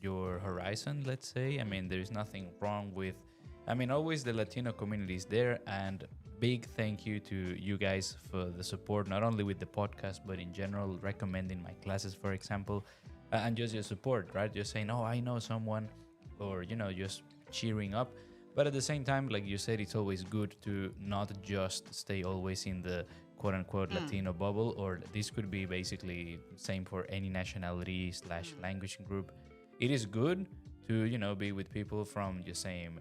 your horizon, let's say. I mean, there's nothing wrong with, always the Latino community is there, and big thank you to you guys for the support, not only with the podcast, but in general, recommending my classes, for example, and just your support, right? Just saying, oh, I know someone, or, just cheering up. But at the same time, like you said, it's always good to not just stay always in the quote unquote Latino bubble, or this could be basically same for any nationality slash language group. It is good to, be with people from the same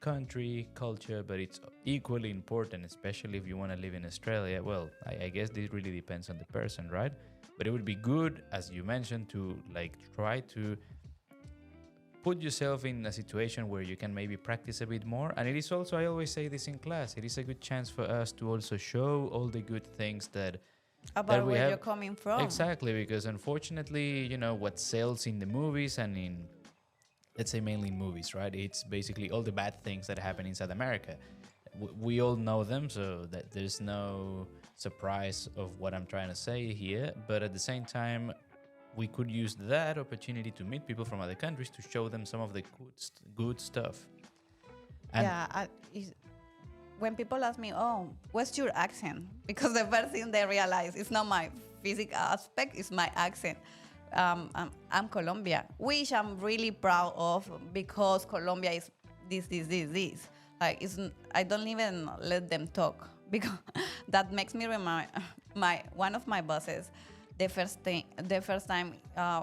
country, culture, but it's equally important, especially if you want to live in Australia. Well, I guess this really depends on the person, right? But it would be good, as you mentioned, to like try to put yourself in a situation where you can maybe practice a bit more. And it is also, I always say this in class, it is a good chance for us to also show all the good things that About we where have. you're coming from. Exactly, because unfortunately, what sells in the movies and in, let's say mainly in movies, right? It's basically all the bad things that happen in South America. We all know them, so that there's no surprise of what I'm trying to say here. But at the same time, we could use that opportunity to meet people from other countries to show them some of the good stuff. And Yeah, when people ask me, "Oh, what's your accent?" Because the first thing they realize it's not my physical aspect; it's my accent. I'm Colombian, which I'm really proud of because Colombia is this. Like, I don't even let them talk because that makes me remind one of my bosses. The first time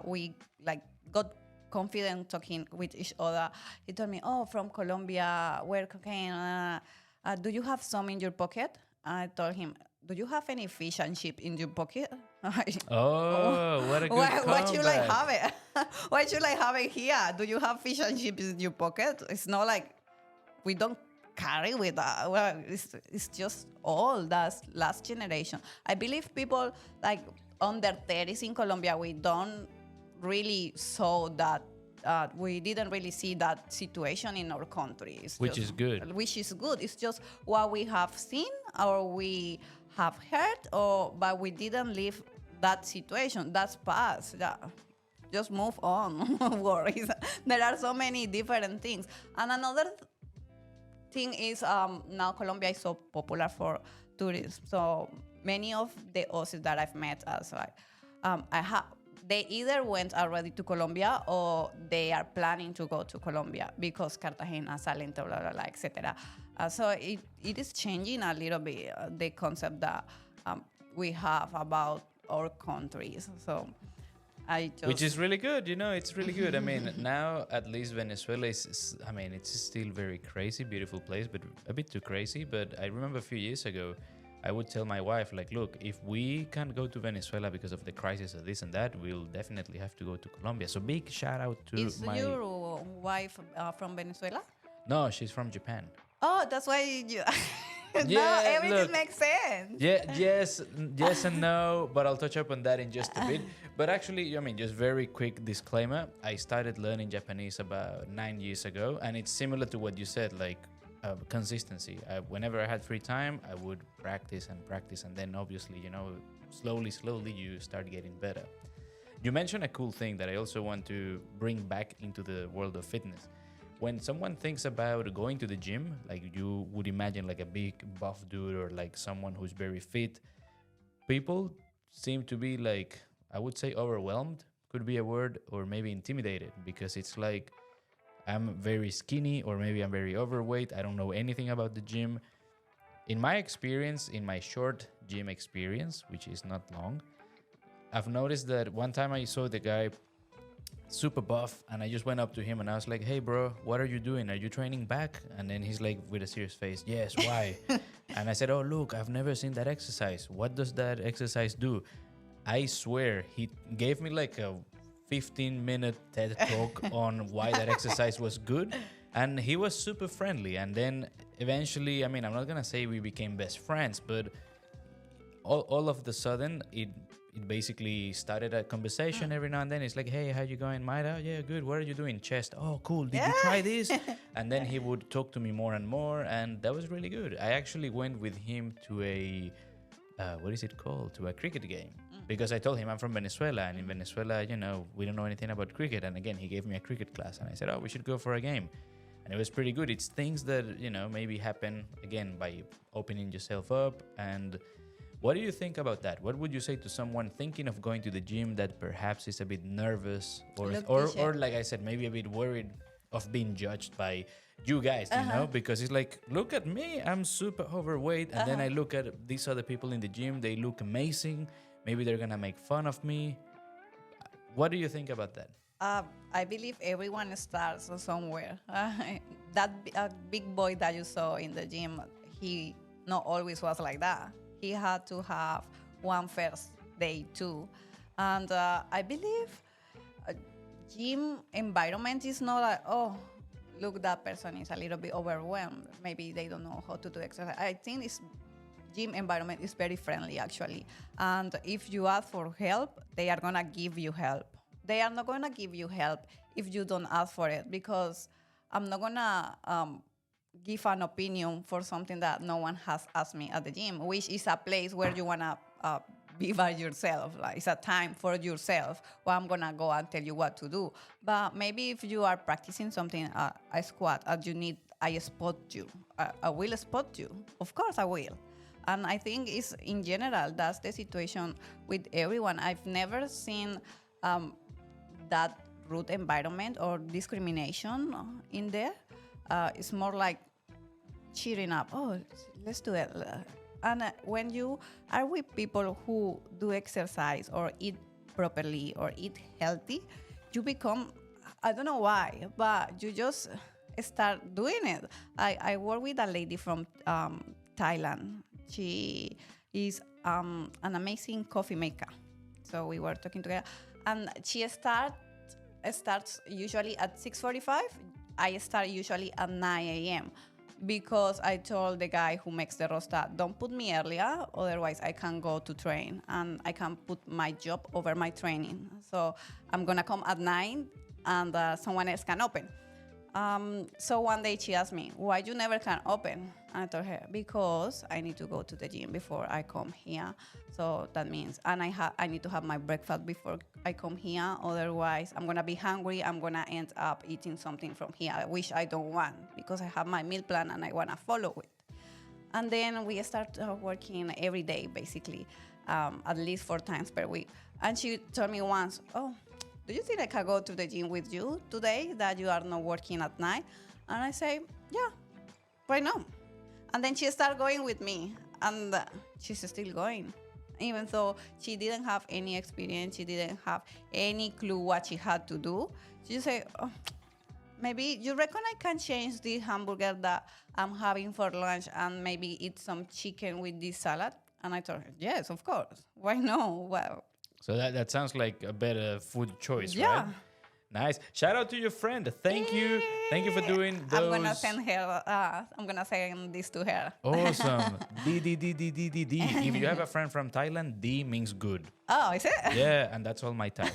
we like got confident talking with each other, he told me, "Oh, from Colombia, where cocaine? Do you have some in your pocket?" I told him, "Do you have any fish and chip in your pocket?" oh, what a good why should I comeback. have it? Why should I have it here? Do you have fish and chips in your pocket? It's not like we don't carry with that. Well, it's just all that's last generation. I believe people like under 30s in Colombia, we don't really saw that. We didn't really see that situation in our country. Which is good. Which is good. It's just what we have seen or we have heard, but we didn't live that situation. That's past. Yeah. Just move on. No worries. There are so many different things. And another thing is now Colombia is so popular for tourists. So many of the Aussies that I've met as they either went already to Colombia or they are planning to go to Colombia because Cartagena, Salento, blah, blah, blah, etc. So it is changing a little bit the concept that we have about our countries. So which is really good, it's really good. I mean, now at least Venezuela it's still very crazy, beautiful place, but a bit too crazy. But I remember a few years ago, I would tell my wife, like, look, if we can't go to Venezuela because of the crisis of this and that, we'll definitely have to go to Colombia. So big shout out to Is your wife from Venezuela? No, she's from Japan. Oh, that's why you... Yeah, no, everything look, makes sense. Yeah, yes and no, but I'll touch up on that in just a bit. But actually, just very quick disclaimer. I started learning Japanese about 9 years ago, and it's similar to what you said, like consistency. Whenever I had free time, I would practice, and then obviously, slowly you start getting better. You mentioned a cool thing that I also want to bring back into the world of fitness. When someone thinks about going to the gym, like you would imagine like a big buff dude or like someone who's very fit, people seem to be like, I would say overwhelmed, could be a word, or maybe intimidated, because it's like I'm very skinny or maybe I'm very overweight. I don't know anything about the gym. In my experience, in my short gym experience, which is not long, I've noticed that one time I saw the guy super buff, and I just went up to him and I was like, "Hey bro, what are you doing? Are you training back?" And then he's like with a serious face, "Yes, why?" And I said, "Oh look, I've never seen that exercise. What does that exercise do?" I swear he gave me like a 15-minute TED talk on why that exercise was good, and he was super friendly. And then eventually, I'm not gonna say we became best friends, but all of the sudden it basically started a conversation every now and then. It's like, "Hey, how you going, Mayra? Yeah, good. What are you doing? Chest. Oh, cool. Did you try this?" And then he would talk to me more and more, and that was really good. I actually went with him to a what is it called? To a cricket game, because I told him I'm from Venezuela, and in Venezuela, we don't know anything about cricket. And again, he gave me a cricket class, and I said, "Oh, we should go for a game." And it was pretty good. It's things that maybe happen again by opening yourself up. And what do you think about that? What would you say to someone thinking of going to the gym that perhaps is a bit nervous or like I said, maybe a bit worried of being judged by, you guys, you know, because it's like, look at me, I'm super overweight, and then I look at these other people in the gym, they look amazing. Maybe they're gonna make fun of me. What do you think about that? I believe everyone starts somewhere. Big boy that you saw in the gym, he not always was like that. He had to have one first day too. And I believe gym environment is not like, oh, look, that person is a little bit overwhelmed. Maybe they don't know how to do exercise. I think this gym environment is very friendly, actually. And if you ask for help, they are going to give you help. They are not going to give you help if you don't ask for it, because I'm not going to give an opinion for something that no one has asked me at the gym, which is a place where you want to be by yourself. Like, it's a time for yourself where I'm going to go and tell you what to do. But maybe if you are practicing something, a squat, and you need, I spot you. I will spot you. Of course I will. And I think it's, in general, that's the situation with everyone. I've never seen that rude environment or discrimination in there. It's more like cheering up. Oh, let's do it. And when you are with people who do exercise or eat properly or eat healthy, you become, I don't know why, but you just start doing it. I work with a lady from Thailand. She is an amazing coffee maker. So we were talking together. And she starts usually at 6:45. I start usually at 9 a.m. because I told the guy who makes the rosta, don't put me earlier, otherwise I can't go to train. And I can put my job over my training. So I'm going to come at 9 and someone else can open. So one day she asked me, why you never can open? And I told her, because I need to go to the gym before I come here. So that means, and I need to have my breakfast before I come here. Otherwise, I'm going to be hungry. I'm going to end up eating something from here, which I don't want, because I have my meal plan and I want to follow it. And then we start working every day, basically, at least 4 times per week. And she told me once, oh, do you think I can go to the gym with you today that you are not working at night? And I say, yeah, why not? And then she started going with me, and she's still going. Even though she didn't have any experience, she didn't have any clue what she had to do. She said, oh, maybe you reckon I can change the hamburger that I'm having for lunch and maybe eat some chicken with this salad? And I told her, yes, of course. Why no? Well, so that sounds like a better food choice, yeah. right? Nice. Shout out to your friend. Thank you. Thank you for doing those. I'm gonna send her. I'm gonna send this to her. Awesome. D. If you have a friend from Thailand, D means good. Oh, is it? Yeah, and that's all my Thai.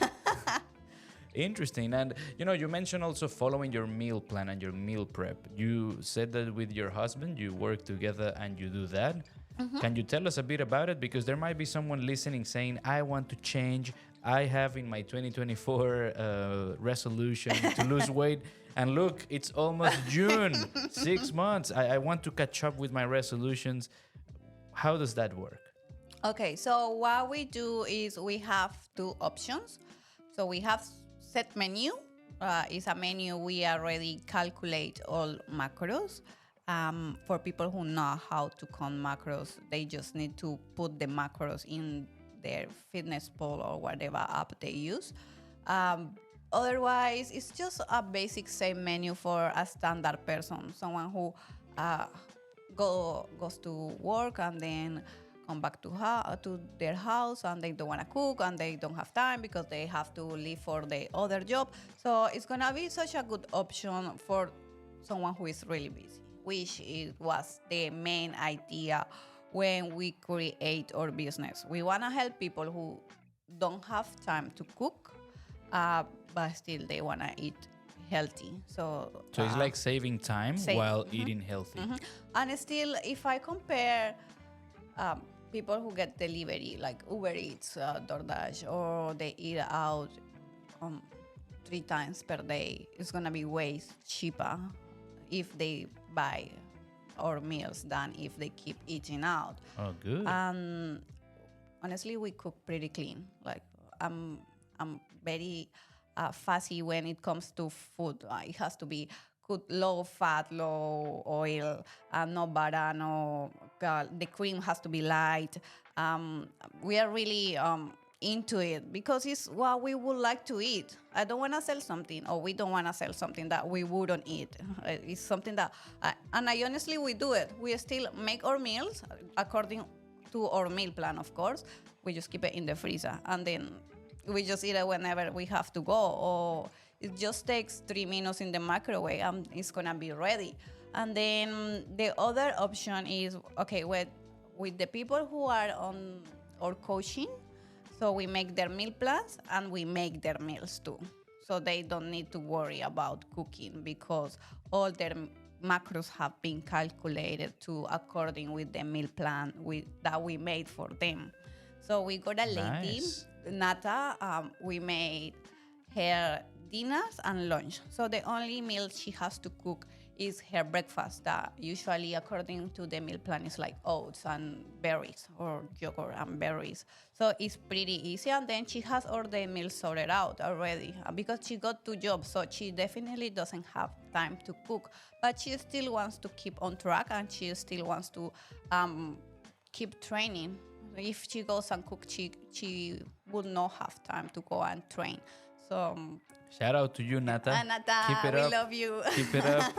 Interesting. And you mentioned also following your meal plan and your meal prep. You said that with your husband, you work together and you do that. Can you tell us a bit about it? Because there might be someone listening saying, I want to change. I have in my 2024 resolution to lose weight. And look, it's almost June, 6 months. I want to catch up with my resolutions. How does that work? Okay, so what we do is we have 2 options. So we have set menu. It's a menu we already calculate all macros. For people who know how to count macros, they just need to put the macros in their fitness pal or whatever app they use. Otherwise, it's just a basic same menu for a standard person, someone who goes to work and then come back to their house and they don't want to cook and they don't have time because they have to leave for the other job. So it's going to be such a good option for someone who is really busy, which was the main idea when we create our business. We want to help people who don't have time to cook, but still they want to eat healthy. So it's like saving time while eating healthy. And still, if I compare people who get delivery, like Uber Eats, DoorDash, or they eat out 3 times per day, it's going to be way cheaper if they buy our meals than if they keep eating out. Oh, good. Honestly, we cook pretty clean. Like I'm very fussy when it comes to food. It has to be good, low fat, low oil, no butter, no. The cream has to be light. We are really into it because it's what we would like to eat. I don't want to sell something, or we don't want to sell something that we wouldn't eat. It's something that, and I honestly, we do it. We still make our meals according to our meal plan, of course. We just keep it in the freezer, and then we just eat it whenever we have to go, or it just takes 3 minutes in the microwave and it's gonna be ready. And then the other option is, okay, with the people who are on our coaching, so we make their meal plans and we make their meals too. So they don't need to worry about cooking because all their macros have been calculated to according with the meal plan that we made for them. So we got a lady, Nice. Nata, we made her dinners and lunch. So the only meal she has to cook is her breakfast that usually according to the meal plan is like oats and berries or yogurt and berries. So it's pretty easy, and then she has all the meals sorted out already because she got 2 jobs, so she definitely doesn't have time to cook, but she still wants to keep on track and she still wants to keep training. If she goes and cook, she would not have time to go and train. So Shout out to you, Nata. Nata, Keep it we up. love you. Keep it up.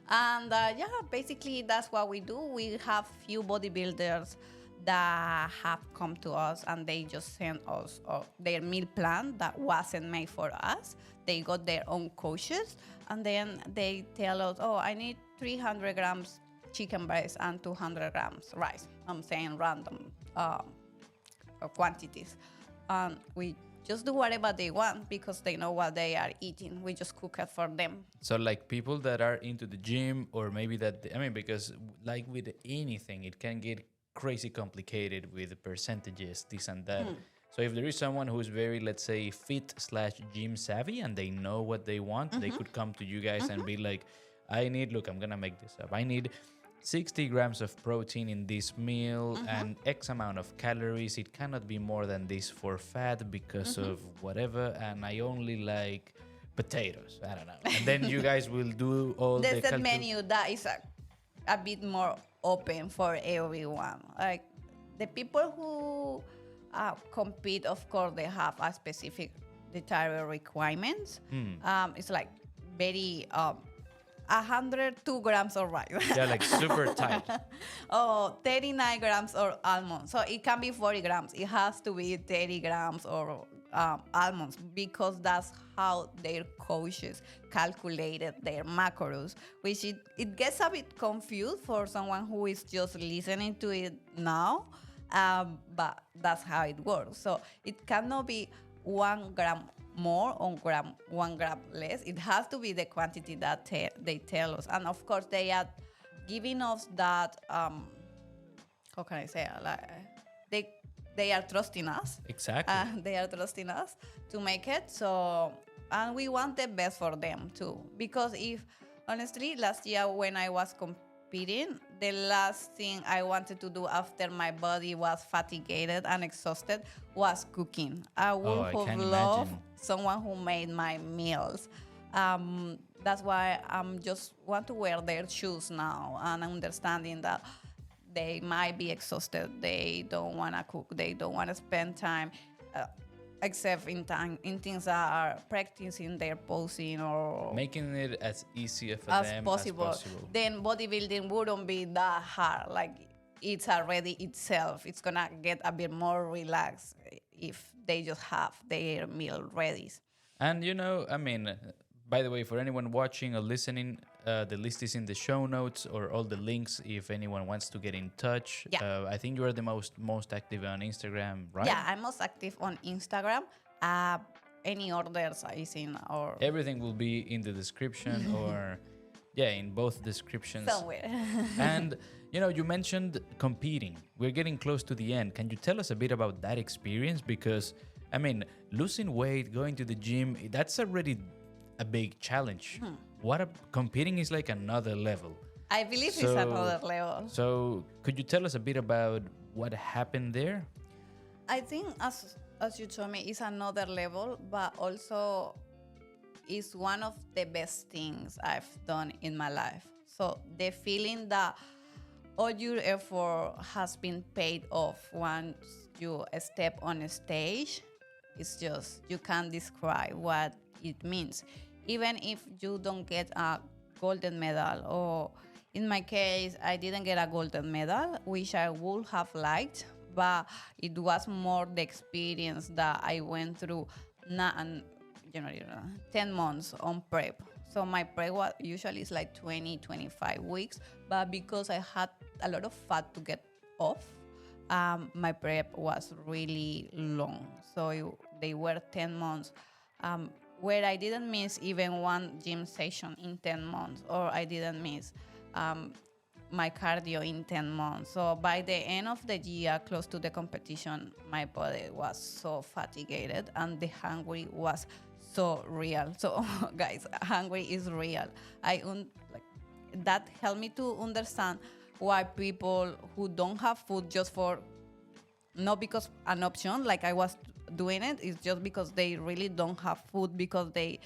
And yeah, basically that's what we do. We have few bodybuilders that have come to us and they just send us their meal plan that wasn't made for us. They got their own coaches, and then they tell us, oh, I need 300 grams chicken breast and 200 grams rice. I'm saying random quantities. And we just do whatever they want because they know what they are eating. We just cook it for them. So like people that are into the gym, or maybe that, I mean, because like with anything, it can get crazy complicated with percentages, this and that. So if there is someone who's very, let's say, fit / gym savvy and they know what they want, they could come to you guys and be like, look, I'm going to make this up. I need 60 grams of protein in this meal and X amount of calories. It cannot be more than this for fat because of whatever. And I only like potatoes. I don't know. And then you guys will do all There's the a menu that is a bit more open for everyone. Like the people who compete, of course, they have a specific dietary requirements. It's like very 102 grams of rice. Yeah, like super tight. 39 grams of almonds. So it can be 40 grams. It has to be 30 grams or almonds because that's how their coaches calculated their macros, which it gets a bit confused for someone who is just listening to it now, but that's how it works. So it cannot be 1 gram more or 1 gram less. It has to be the quantity that they tell us. And of course, they are giving us that, how can I say, like, they are trusting us. Exactly. They are trusting us to make it. So, and we want the best for them too. Because honestly, last year when I was competing, the last thing I wanted to do after my body was fatigued and exhausted was cooking. I would have loved someone who made my meals. That's why I'm just want to wear their shoes now and understanding that they might be exhausted. They don't want to cook. They don't want to spend time, except in things that are practicing their posing or making it as easy for as them possible. as possible. Then bodybuilding wouldn't be that hard. Like it's already itself. It's gonna get a bit more relaxed if they just have their meal ready. And I mean, by the way, for anyone watching or listening, the list is in the show notes or all the links if anyone wants to get in touch. Yeah. I think you are the most active on Instagram, right? Yeah, I'm most active on Instagram. Any orders is in or Everything will be in the description or in both descriptions. somewhere. And you mentioned competing. We're getting close to the end. Can you tell us a bit about that experience? Because I mean, losing weight, going to the gym, that's already a big challenge. Competing is like another level. I believe it's another level. So could you tell us a bit about what happened there? I think as you told me, it's another level, but also is one of the best things I've done in my life. So the feeling that all your effort has been paid off once you step on a stage, it's just, you can't describe what it means. Even if you don't get a golden medal, or in my case, I didn't get a golden medal, which I would have liked, but it was more the experience that I went through, and 10 months on prep. So my prep was usually is like 20-25 weeks, but because I had a lot of fat to get off, my prep was really long. So they were 10 months, where I didn't miss even one gym session in 10 months, or I didn't miss my cardio in 10 months. So by the end of the year, close to the competition, my body was so fatigued, and the hungry was so real. So guys, hungry is real. That helped me to understand why people who don't have food, just for, not because an option like I was doing it, it's just because they really don't have food because they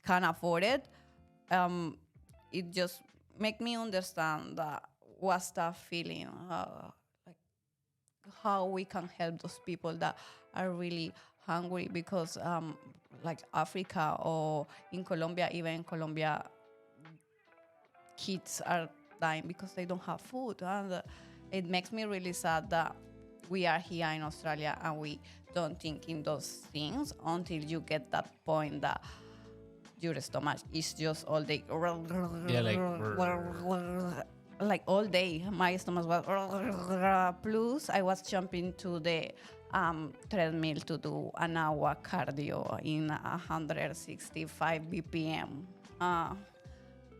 can't afford it. It just make me understand that what's that feeling, like how we can help those people that are really hungry, because like Africa or in Colombia, even in Colombia, kids are dying because they don't have food. And it makes me really sad that we are here in Australia and we don't think in those things until you get that point that your stomach is just all day. Yeah, like all day. My stomach was plus I was jumping to the treadmill to do an hour cardio in 165 BPM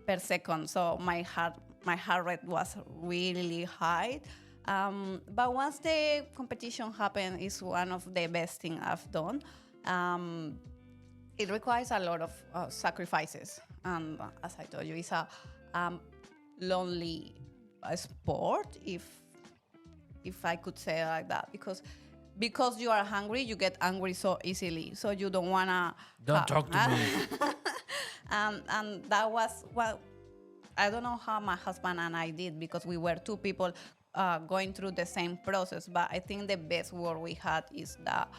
per second. So my heart rate was really high. But once the competition happened, it's one of the best things I've done. It requires a lot of sacrifices. And as I told you, it's a lonely sport, if I could say it like that, because you are hungry, you get angry so easily. So you don't wanna talk to me. And that was, well, I don't know how my husband and I did, because we were two people going through the same process. But I think the best word we had is that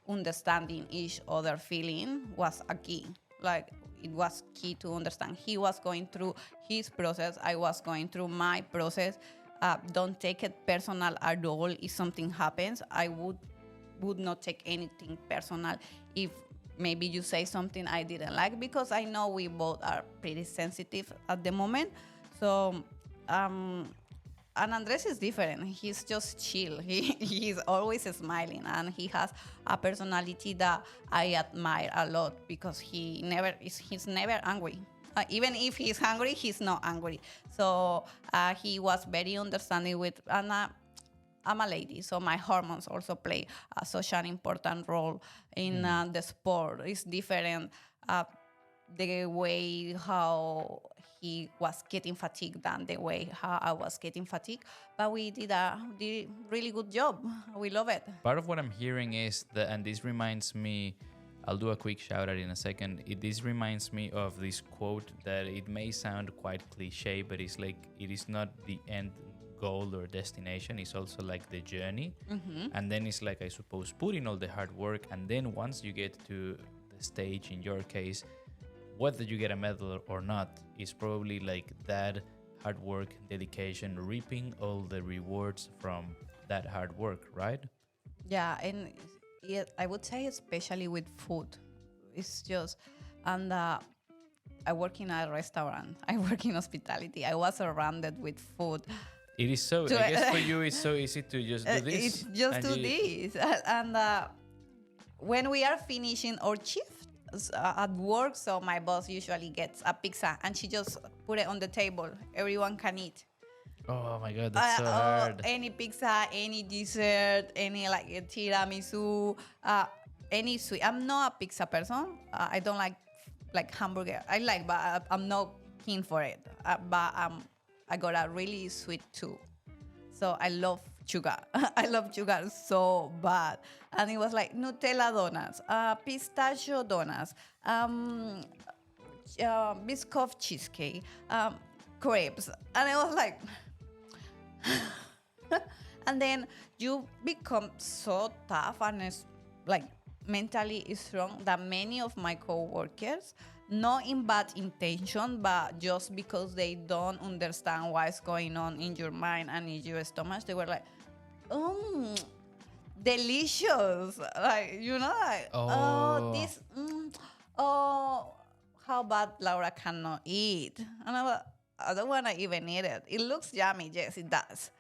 understanding each other feeling was a key. Like, it was key to understand. He was going through his process. I was going through my process. Don't take it personal at all if something happens. I would not take anything personal if maybe you say something I didn't like, because I know we both are pretty sensitive at the moment. So, and Andres is different. He's just chill. He's always smiling, and he has a personality that I admire a lot, because he's never angry. Even if he's hungry, he's not angry. So he was very understanding with, and I'm a lady, so my hormones also play such an important role in the sport. It's different the way how he was getting fatigued than the way how I was getting fatigued. But we did a really good job. We love it. Part of what I'm hearing is that, and this reminds me, I'll do a quick shout out in a second. This reminds me of this quote that it may sound quite cliche, but it's like, it is not the end goal or destination, it's also like the journey. And then it's like, I suppose, put in all the hard work, and then once you get to the stage, in your case, whether you get a medal or not, is probably like that hard work, dedication, reaping all the rewards from that hard work, right? Yeah, and I would say especially with food. It's just, and I work in a restaurant. I work in hospitality. I was surrounded with food. It is so, I guess for you, it's so easy to just do this. It's just do this. And when we are finishing our shift at work, so my boss usually gets a pizza and she just put it on the table. Everyone can eat. Oh my God, that's so hard. Any pizza, any dessert, any like a tiramisu, any sweet. I'm not a pizza person. I don't like hamburger. I like, but I'm not keen for it. But I got a really sweet tooth. So I love sugar. I love sugar so bad. And it was like Nutella donuts, pistachio donuts, biscoff cheesecake, crepes. And I was like, and then you become so tough and like mentally strong that many of my coworkers, not in bad intention, but just because they don't understand what's going on in your mind and in your stomach, they were like, delicious. Like, like, this, oh, how bad Laura cannot eat. And I don't want to even eat it. It looks yummy. Yes, it does.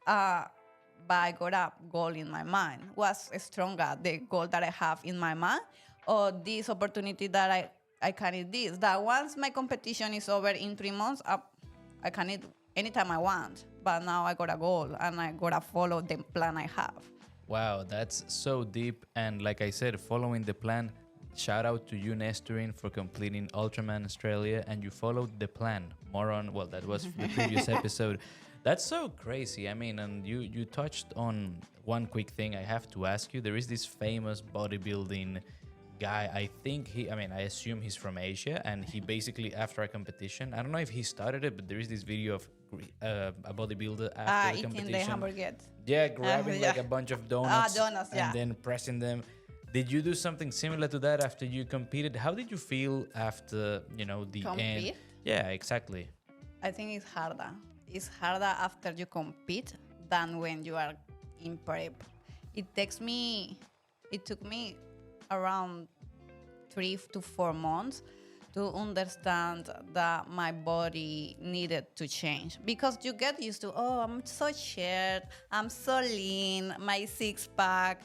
But I got a goal in my mind. Was stronger, the goal that I have in my mind, or this opportunity that I can eat this. That once my competition is over in 3 months, I can eat anytime I want. But now I got a goal and I got to follow the plan I have. Wow, that's so deep. And like I said, following the plan, shout out to you, Nestorine, for completing Ultraman Australia. And you followed the plan. More on, well, that was the previous episode. That's so crazy. I mean, and you touched on one quick thing I have to ask you. There is this famous bodybuilding guy. I assume he's from Asia, and he basically, after a competition, I don't know if he started it, but there is this video of a bodybuilder after the competition. Eating the hamburgers. Yeah, grabbing like a bunch of donuts, yeah. and then pressing them. Did you do something similar to that after you competed? How did you feel after, the end? Yeah, exactly. I think it's harder. It's harder after you compete than when you are in prep. It took me around 3 to 4 months to understand that my body needed to change, because you get used to, I'm so shared, I'm so lean, my 6-pack,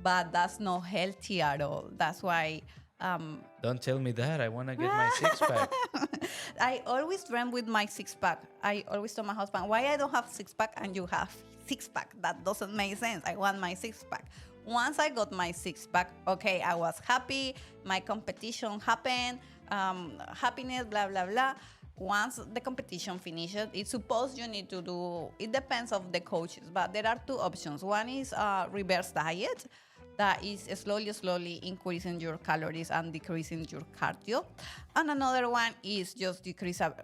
but that's not healthy at all. That's why don't tell me that. I want to get my 6-pack. I always dream with my 6-pack. I always tell my husband, why I don't have 6-pack and you have 6-pack? That doesn't make sense. I want my 6-pack. Once I got my 6-pack, okay, I was happy. My competition happened. Happiness, blah, blah, blah. Once the competition finishes, it's supposed you need to do, it depends of the coaches, but there are 2 options. One is reverse diet. That is slowly increasing your calories and decreasing your cardio. And another one is just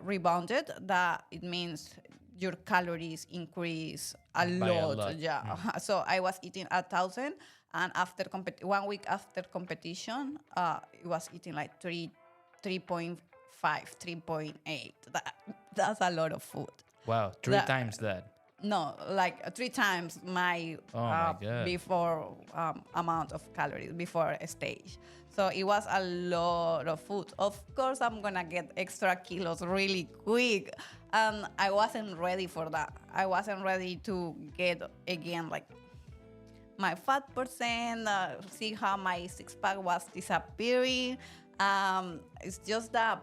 rebounded. That it means your calories increase a lot. Yeah. Mm-hmm. So I was eating 1,000, and after 1 week after competition, it was eating like 3.5, 3.8. That's a lot of food. Wow, 3 times that. No, like 3 times my before amount of calories before a stage. So it was a lot of food. Of course, I'm going to get extra kilos really quick. And I wasn't ready for that. I wasn't ready to get, again, like my fat percent, see how my 6-pack was disappearing. It's just that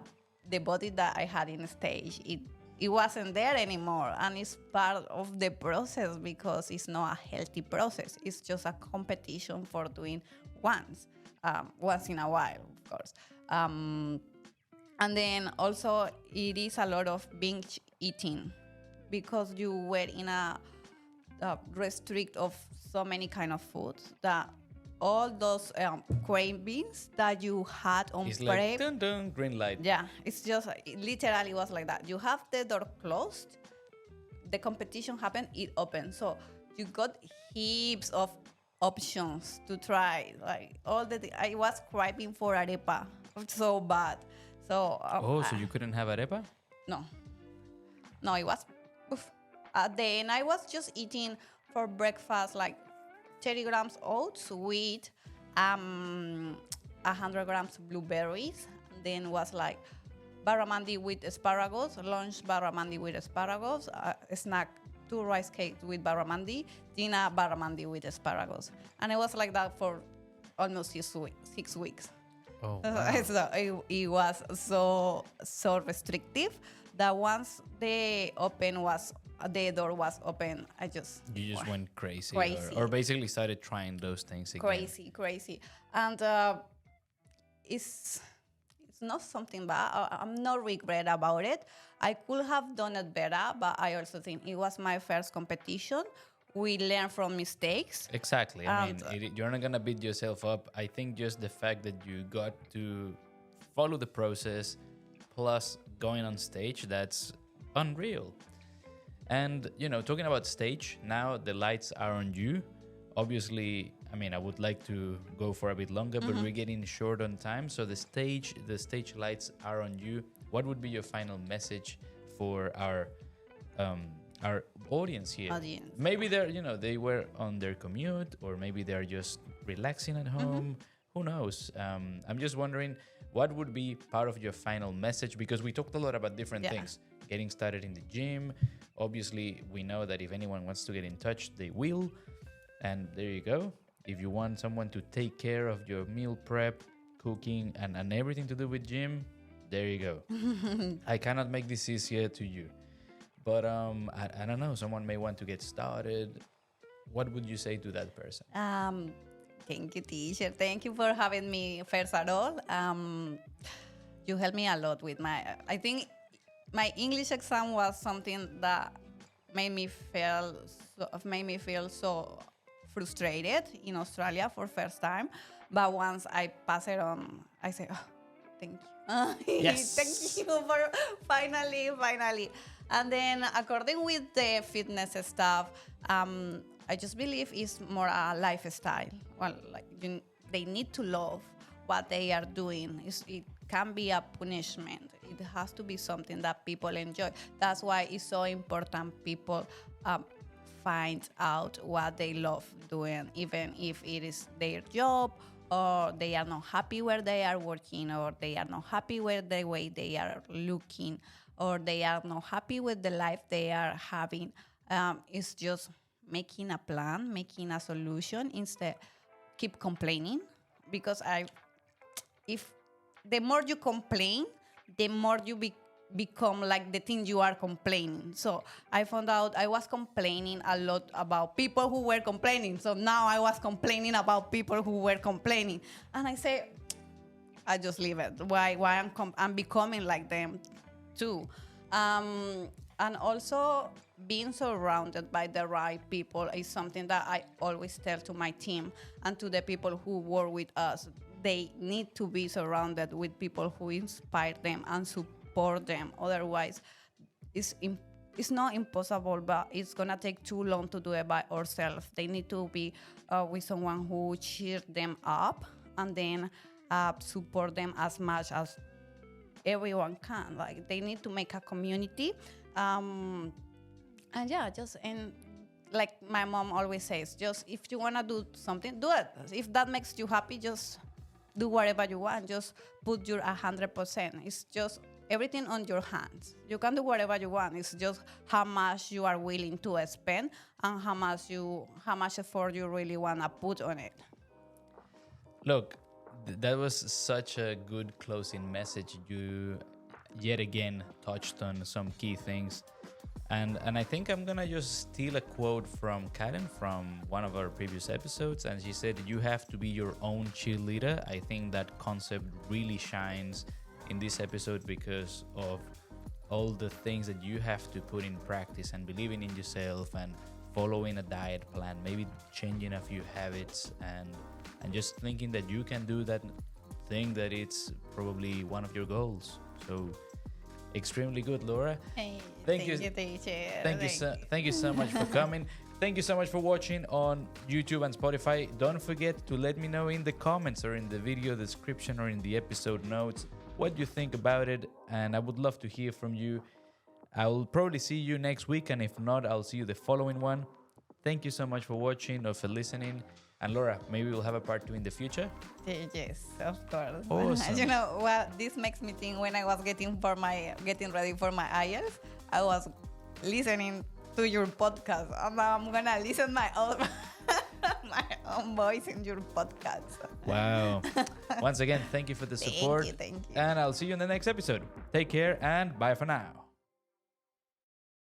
the body that I had in stage, it wasn't there anymore, and it's part of the process because it's not a healthy process. It's just a competition for doing once in a while, of course. And then also it is a lot of binge eating because you were in a restrict of so many kind of foods that all those cravings that you had on it's prep. Like, dun, dun, green light. Yeah, it's just, it literally was like that. You have the door closed, the competition happened, it opened. So you got heaps of options to try. Like I was craving for arepa so bad. So so you couldn't have arepa? No, it was, at the end I was just eating for breakfast like 30 grams oats with 100 grams blueberries. Then was like barramundi with asparagus, lunch barramundi with asparagus, snack 2 rice cakes with barramundi, dinner barramundi with asparagus. And it was like that for almost 6 weeks. Oh, wow. So it was so restrictive that once the door was open, you just went crazy. Or basically started trying those things again. Crazy. And it's not something bad. I'm not regret about it. I could have done it better, but I also think it was my first competition we learn from mistakes. Exactly. I mean, you're not gonna beat yourself up. I think just the fact that you got to follow the process, plus going on stage, that's unreal. And talking about stage, now the lights are on you. Obviously, I mean, I would like to go for a bit longer, but we're getting short on time. So the stage lights are on you. What would be your final message for our audience here? Maybe they're, they were on their commute, or maybe they're just relaxing at home. Who knows? I'm just wondering, what would be part of your final message? Because we talked a lot about different things. Getting started in the gym. Obviously, we know that if anyone wants to get in touch, they will. And there you go. If you want someone to take care of your meal prep, cooking, and everything to do with gym, there you go. I cannot make this easier to you. But I don't know, someone may want to get started. What would you say to that person? Thank you, teacher. Thank you for having me first at all. You helped me a lot with I think my English exam was something that made me feel so frustrated in Australia for first time. But once I pass it on, I say, oh, thank you. Yes. Thank you for finally. And then according with the fitness stuff, I just believe it's more a lifestyle. Well, they need to love what they are doing. It can be a punishment. It has to be something that people enjoy. That's why it's so important people find out what they love doing, even if it is their job, or they are not happy where they are working, or they are not happy with the way they are looking, or they are not happy with the life they are having. It's just making a plan, making a solution, instead keep complaining. Because if the more you complain, the more you become like the thing you are complaining. So I found out I was complaining a lot about people who were complaining. So now I was complaining about people who were complaining. And I say, I just leave it. Why I'm becoming like them too. And also being surrounded by the right people is something that I always tell to my team and to the people who work with us. They need to be surrounded with people who inspire them and support them. Otherwise, it's not impossible, but it's gonna take too long to do it by ourselves. They need to be with someone who cheers them up and then support them as much as everyone can. Like, they need to make a community. And like my mom always says, just if you wanna do something, do it. If that makes you happy, just do whatever you want. Just put your 100%. It's just everything on your hands. You can do whatever you want. It's just how much you are willing to spend and how much effort you really wanna put on it. Look, that was such a good closing message. You yet again touched on some key things. And I think I'm gonna just steal a quote from Karen from one of our previous episodes, and she said, you have to be your own cheerleader. I think that concept really shines in this episode because of all the things that you have to put in practice, and believing in yourself, and following a diet plan, maybe changing a few habits, and just thinking that you can do that thing that it's probably one of your goals. So extremely good, Laura. Hey, thank you, teacher. Thank you so much for coming. Thank you so much for watching on YouTube and Spotify. Don't forget to let me know in the comments or in the video description or in the episode notes what you think about it, and I would love to hear from you. I will probably see you next week, and if not, I'll see you the following one. Thank you so much for watching or for listening. And Laura, maybe we'll have a part 2 in the future? Yes, of course. Awesome. You know, well, this makes me think when I was getting ready for my IELTS, I was listening to your podcast. And I'm going to listen my own voice in your podcast. Wow. Once again, thank you for the support. Thank you. And I'll see you in the next episode. Take care and bye for now.